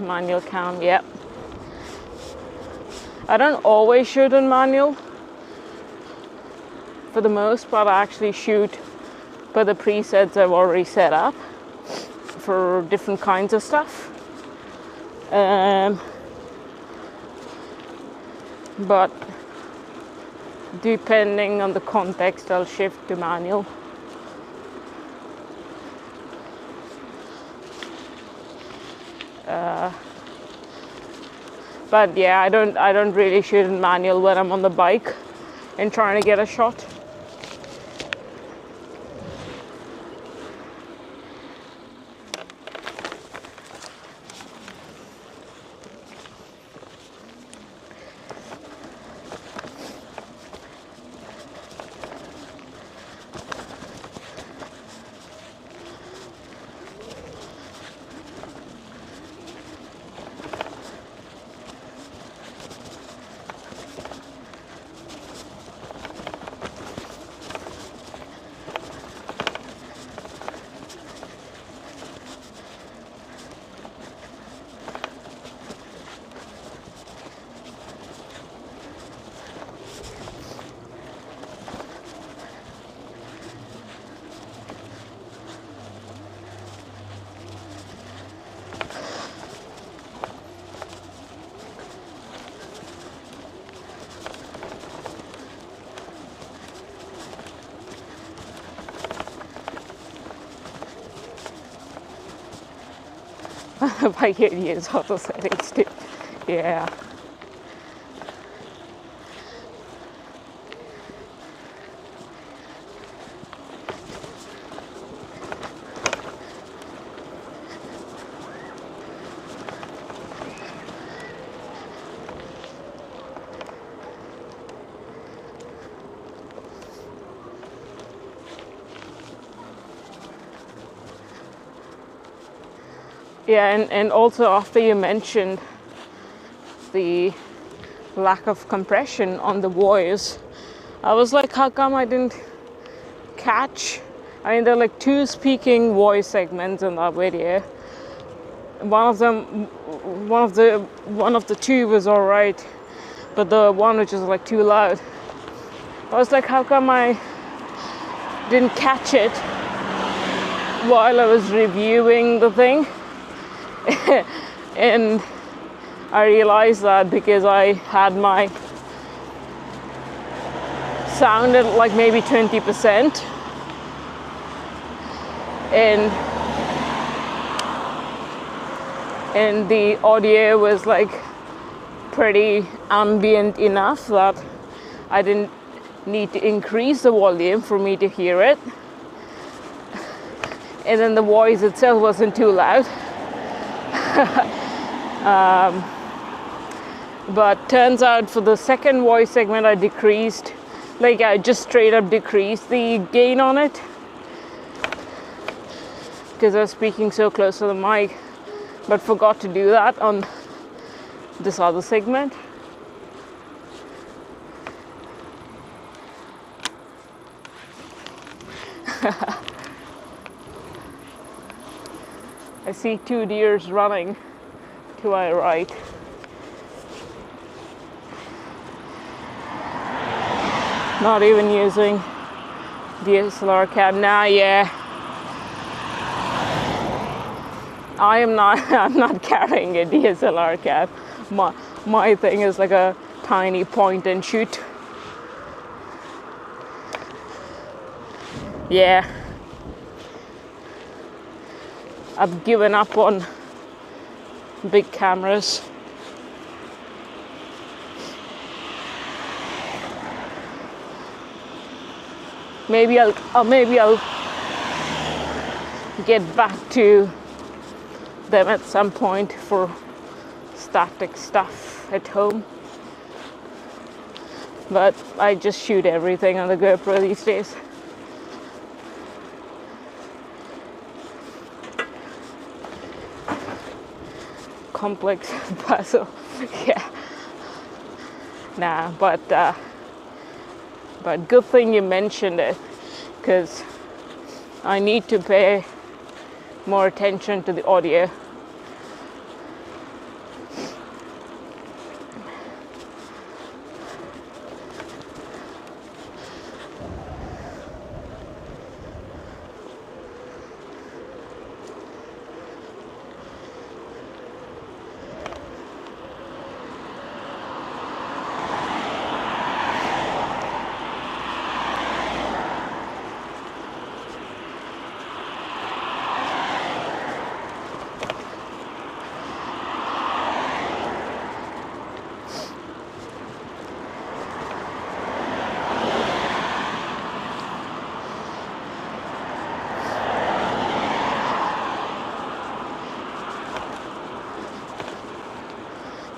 Manual cam, yep. I don't always shoot in manual. For the most part, I actually shoot by the presets I've already set up for different kinds of stuff. But depending on the context, I'll shift to manual. But yeah, I don't really shoot in manual when I'm on the bike and trying to get a shot. Bike use auto settings too. Yeah. Yeah, and also after you mentioned the lack of compression on the voice, I was like, how come I didn't catch? I mean, there are like two speaking voice segments in that video. One of the two was all right, but the one which is like too loud, I was like, how come I didn't catch it while I was reviewing the thing? And I realized that because I had my sound at like maybe 20%, and the audio was like pretty ambient enough that I didn't need to increase the volume for me to hear it, and then the voice itself wasn't too loud. But turns out for the second voice segment I decreased, like I just straight up decreased the gain on it because I was speaking so close to the mic, but forgot to do that on this other segment. I see two deers running to my right. Not even using DSLR cam now. Yeah, I'm not carrying a DSLR cam. My thing is like a tiny point and shoot. Yeah, I've given up on big cameras. Maybe I'll get back to them at some point for static stuff at home. But I just shoot everything on the GoPro these days. Complex puzzle. Yeah. Nah, but good thing you mentioned it, because I need to pay more attention to the audio.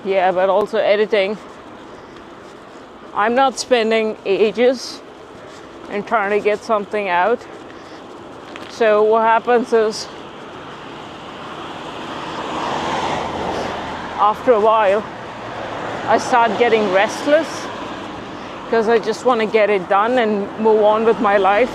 Yeah, but also editing. I'm not spending ages in trying to get something out. So what happens is, after a while, I start getting restless because I just want to get it done and move on with my life.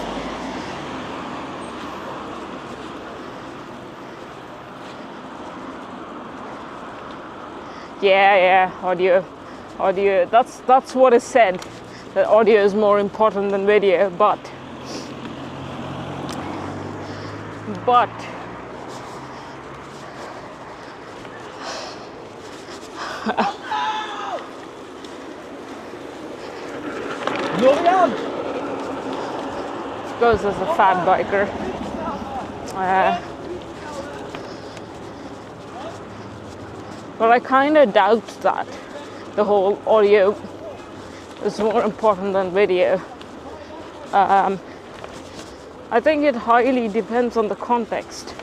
Yeah, audio. That's what is said, that audio is more important than video, but goes as a fat biker. But I kind of doubt that the whole audio is more important than video. I think it highly depends on the context.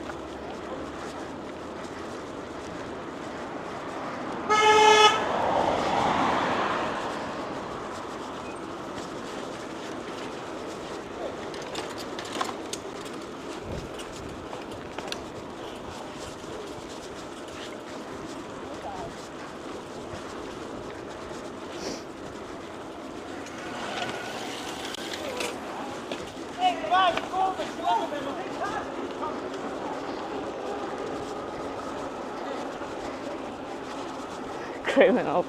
Criminal.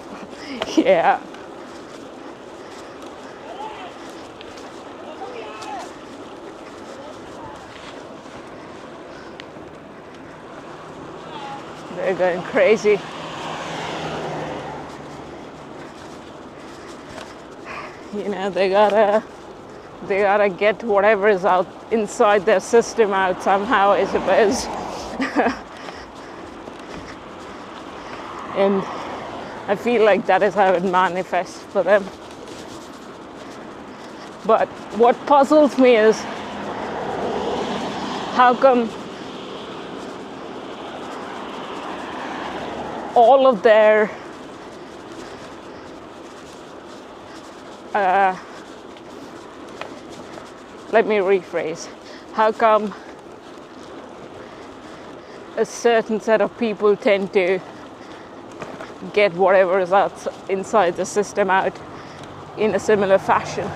Yeah. They're going crazy. You know, they gotta get whatever is out inside their system out somehow, I suppose. And I feel like that is how it manifests for them. But what puzzles me is, how come all of their let me rephrase. How come a certain set of people tend to get whatever is out inside the system out in a similar fashion?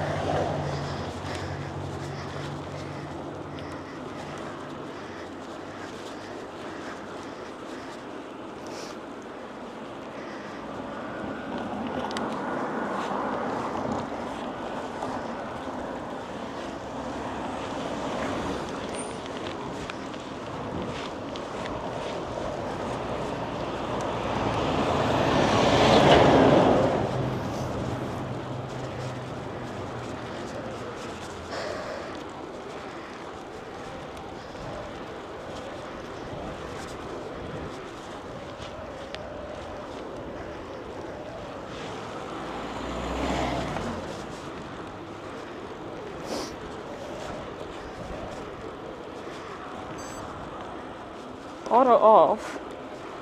Auto off.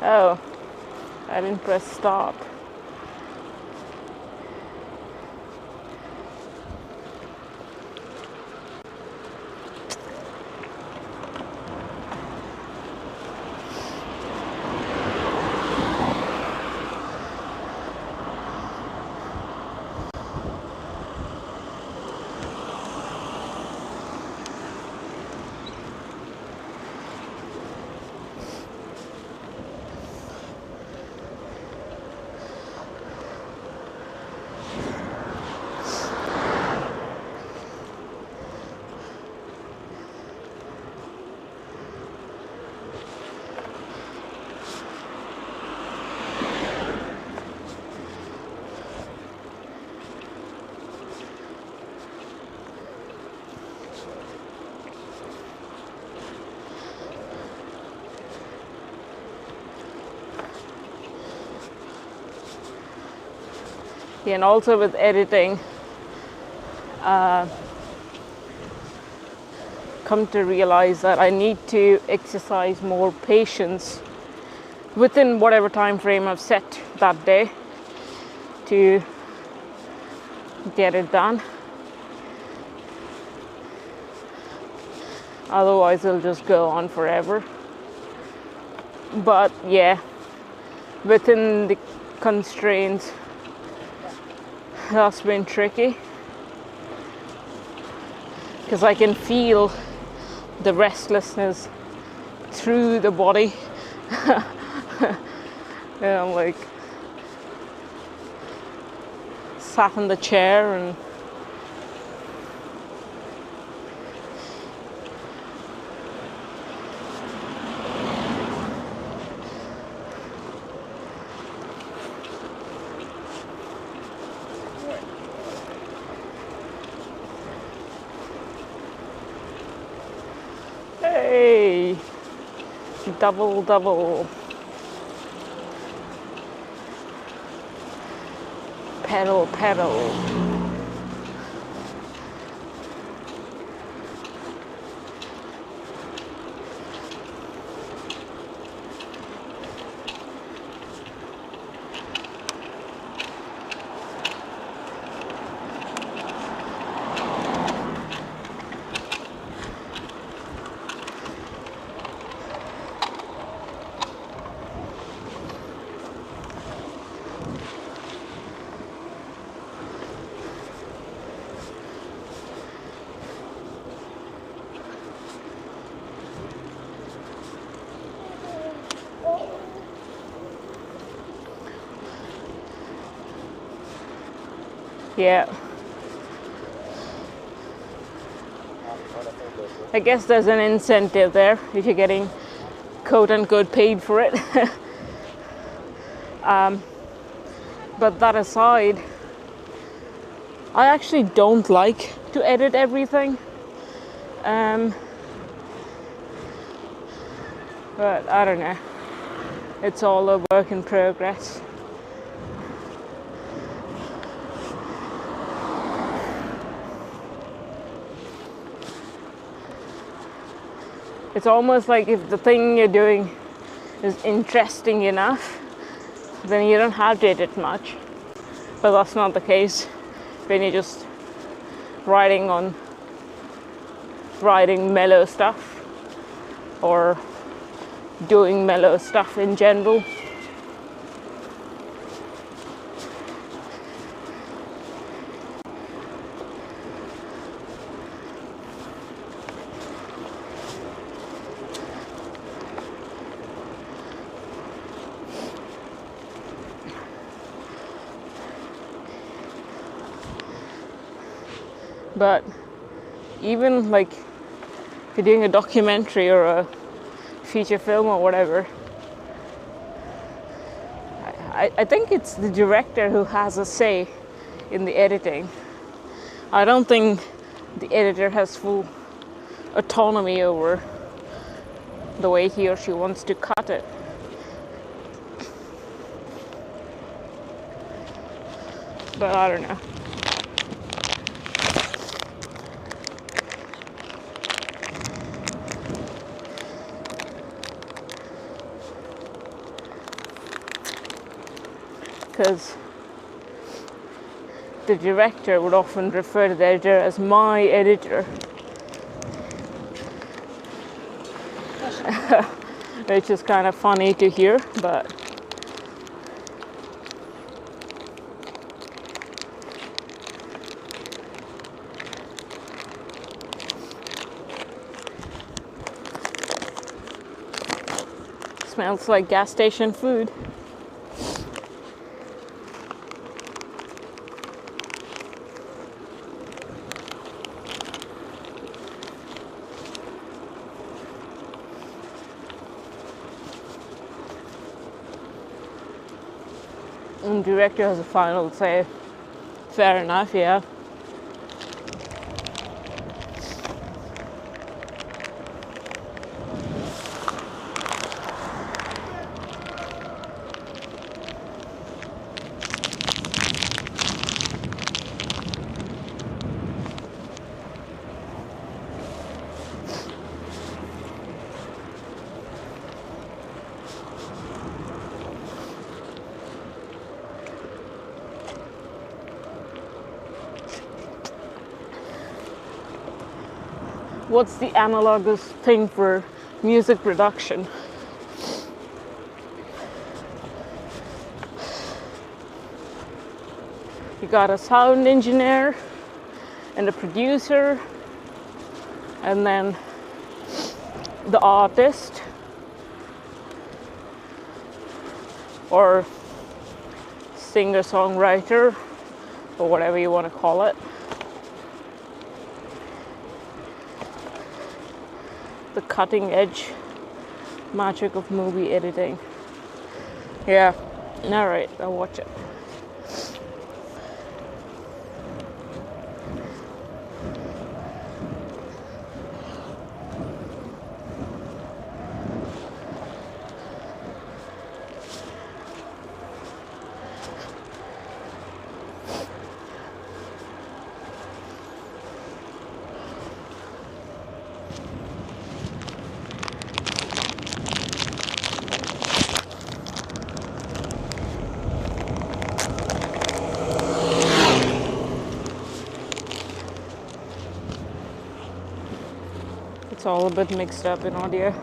Oh, I didn't press stop. Yeah, and also with editing, come to realize that I need to exercise more patience within whatever time frame I've set that day to get it done. Otherwise it'll just go on forever. But yeah, within the constraints, that's been tricky because I can feel the restlessness through the body. Yeah, I'm like sat in the chair and hey, double double. Pedal, pedal. Yeah. I guess there's an incentive there if you're getting quote unquote paid for it. But that aside, I actually don't like to edit everything. But I don't know. It's all a work in progress. It's almost like if the thing you're doing is interesting enough, then you don't have to edit much. But that's not the case when you're just writing mellow stuff or doing mellow stuff in general. But even like if you're doing a documentary or a feature film or whatever, I think it's the director who has a say in the editing. I don't think the editor has full autonomy over the way he or she wants to cut it. But I don't know. because the director would often refer to the editor as my editor, which is kind of funny to hear, but smells like gas station food. And director has a final say. Fair enough, yeah. What's the analogous thing for music production? You got a sound engineer and a producer, and then the artist or singer-songwriter or whatever you want to call it. The cutting edge magic of movie editing. Yeah, alright, I'll watch it. It's all a bit mixed up in audio.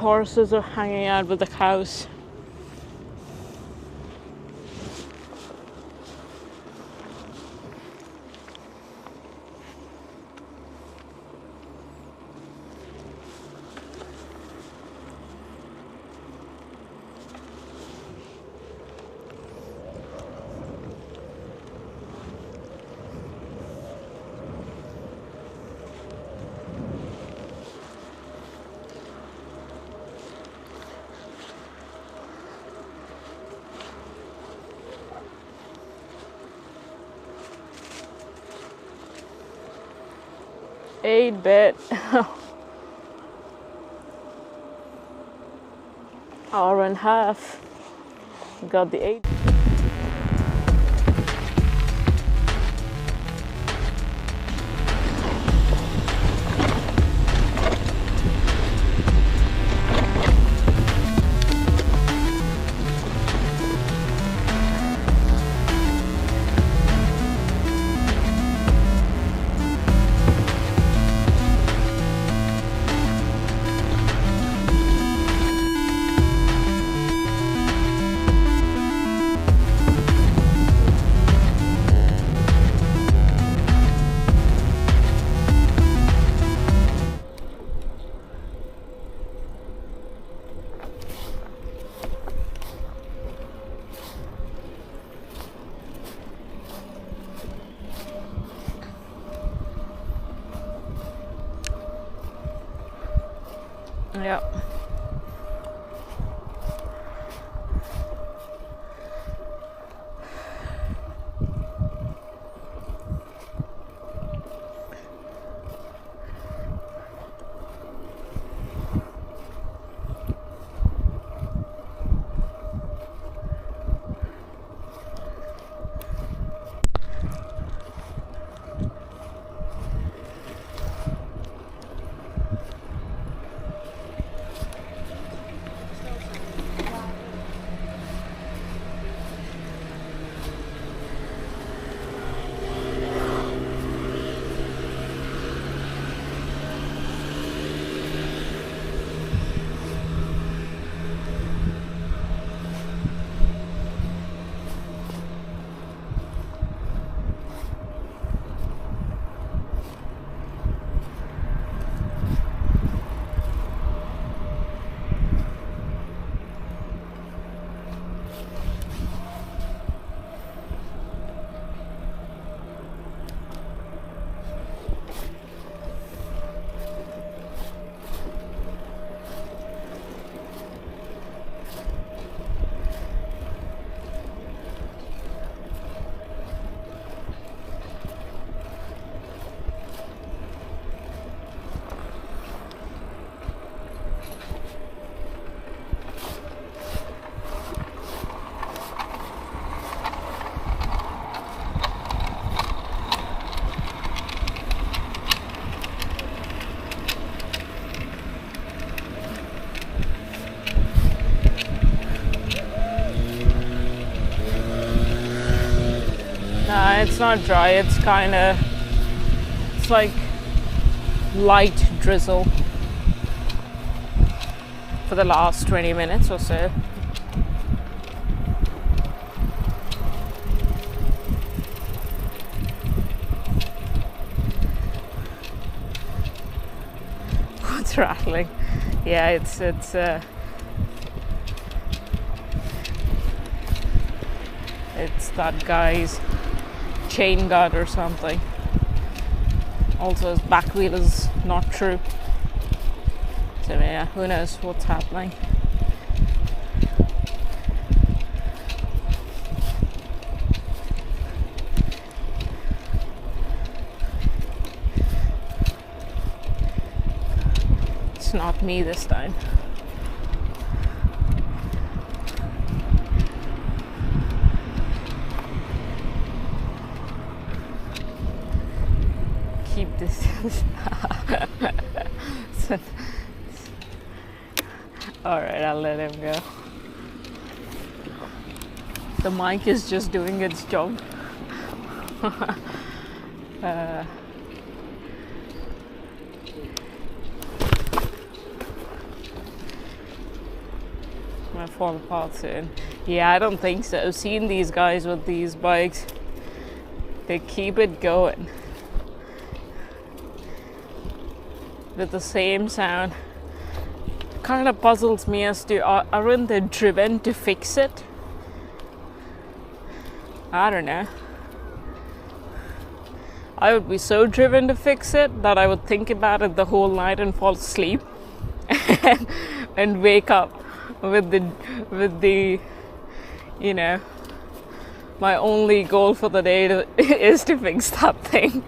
Horses are hanging out with the cows. Eight bit. Hour and a half. Got the 8. Yeah. Nah, it's not dry. It's kind of, it's like light drizzle for the last 20 minutes or so. What's rattling? Yeah, it's that guy's chain guard or something. Also, his back wheel is not true. So yeah, who knows what's happening. It's not me this time. Keep distance. Alright, I'll let him go. The mic is just doing its job. Might fall apart soon. Yeah, I don't think so. I've seen these guys with these bikes. They keep it going with the same sound. Kind of puzzles me as to aren't they driven to fix it? I don't know. I would be so driven to fix it that I would think about it the whole night and fall asleep and wake up with the you know, my only goal for the day is to fix that thing.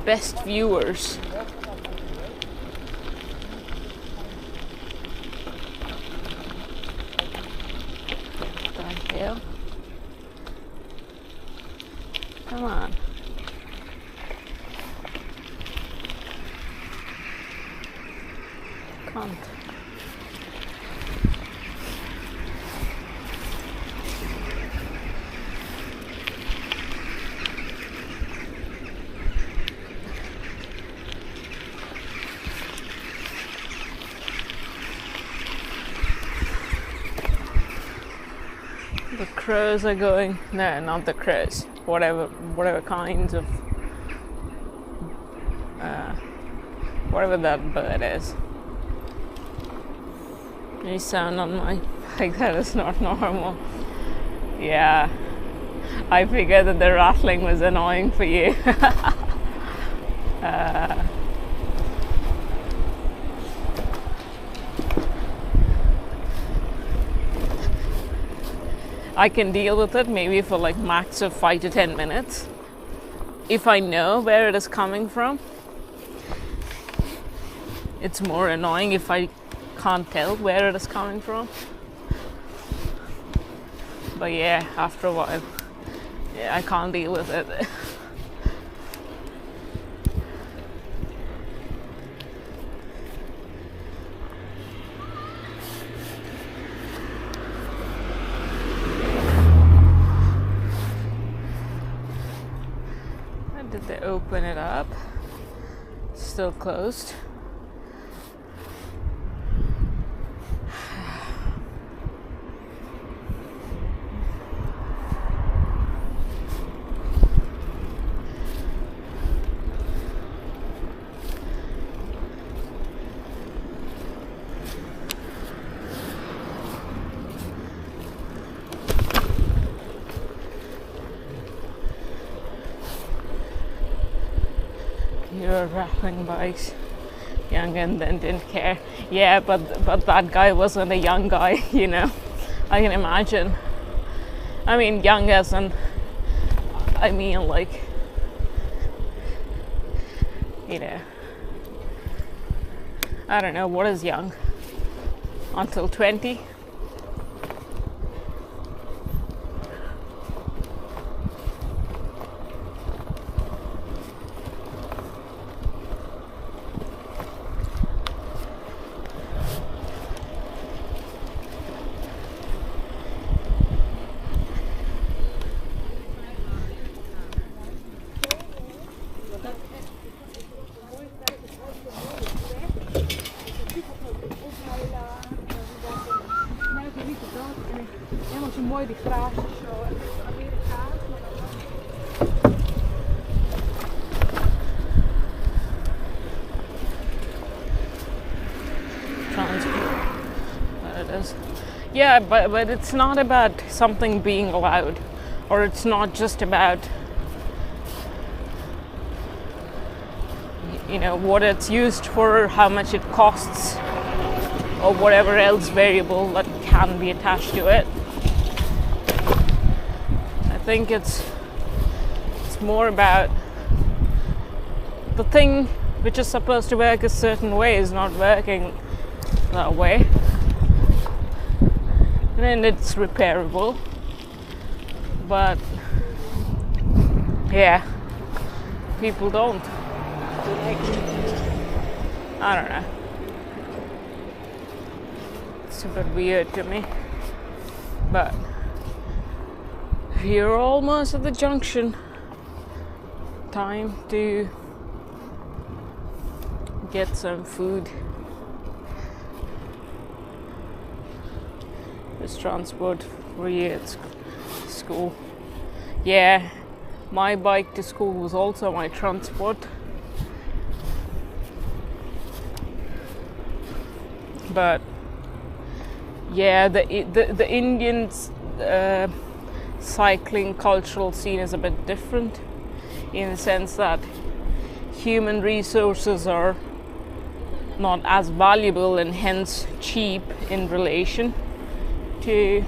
Best viewers. Thank you. Come on. Can't. The crows are going. No, not the crows. Whatever kinds of whatever that bird is. Any sound on my bike that is not normal. Yeah, I figured that the rattling was annoying for you. I can deal with it maybe for like max of 5 to 10 minutes if I know where it is coming from. It's more annoying if I can't tell where it is coming from. But yeah, after a while, yeah, I can't deal with it. Did they open it up? Still closed. You're rapping bikes. Young and then didn't care. Yeah, but that guy wasn't a young guy, you know. I can imagine. I mean, young as in, I mean, like, you know, I don't know what is young. Until 20. Helemaal zo mooi die graafjes zo. En het is Amerikaans, maar Transport. It is. Yeah, but it's not about something being allowed, or it's not just about, you know, what it's used for, how much it costs, or whatever else variable that can be attached to it. I think it's more about the thing which is supposed to work a certain way is not working that way, and then it's repairable. But yeah, people don't. I don't know. It's a bit weird to me. But we're almost at the junction. Time to get some food. There's transport for you at school. Yeah, my bike to school was also my transport. But yeah, the Indians cycling cultural scene is a bit different, in the sense that human resources are not as valuable and hence cheap in relation to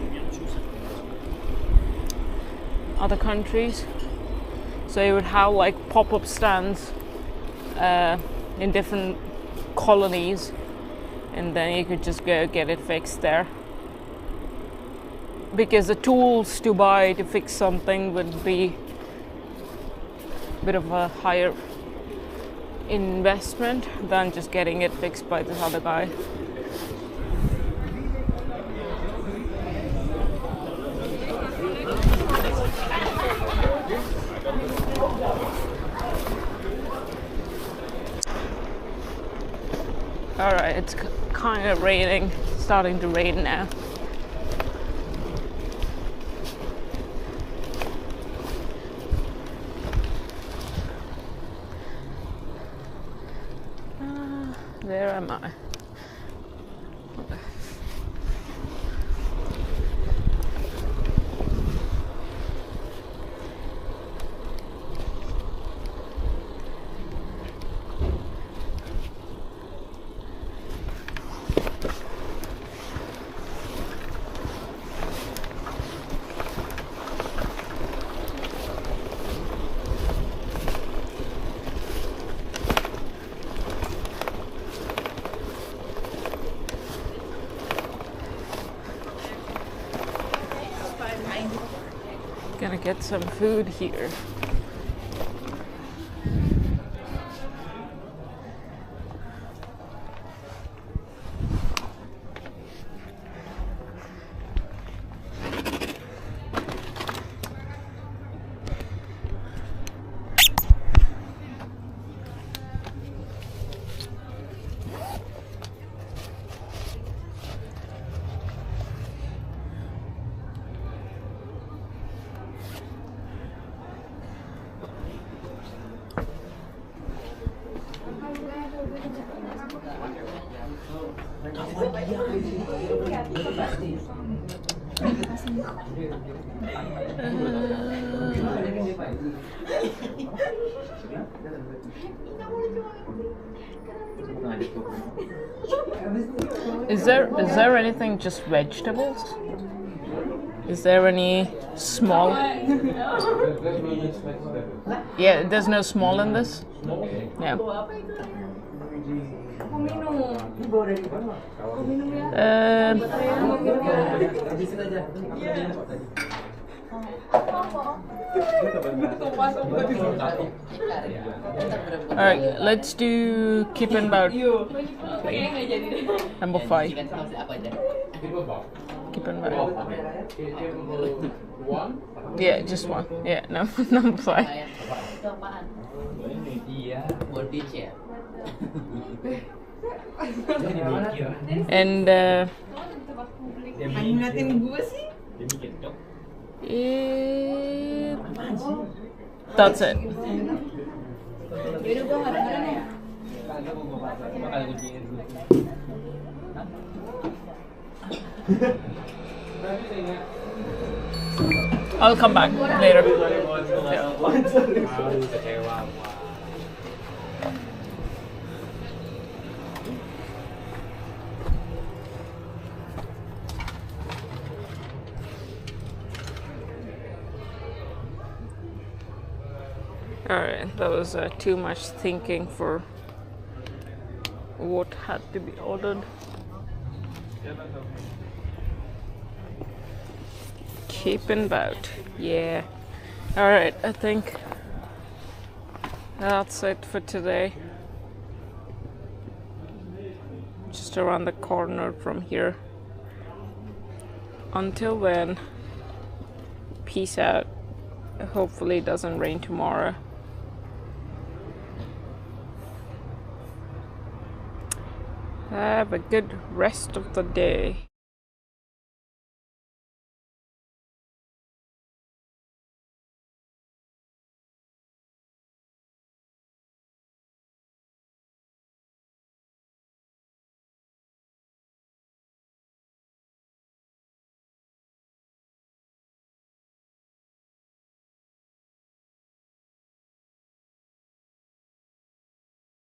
other countries. So you would have like pop-up stands in different colonies, and then you could just go get it fixed there, because the tools to buy to fix something would be a bit of a higher investment than just getting it fixed by this other guy. Alright, it's kind of raining, starting to rain now. Where am I? Gonna get some food here. Is there anything just vegetables? Is there any small? Yeah, there's no small in this? Yeah. Alright, let's do keep and bout. Number 5. Keep and bout. Yeah, just one. Yeah, no, number 5. And that's it. I'll come back later. Yeah. Alright, that was too much thinking for what had to be ordered. Keep and bout. Yeah. Alright, I think that's it for today. Just around the corner from here. Until then, peace out. Hopefully it doesn't rain tomorrow. Have a good rest of the day.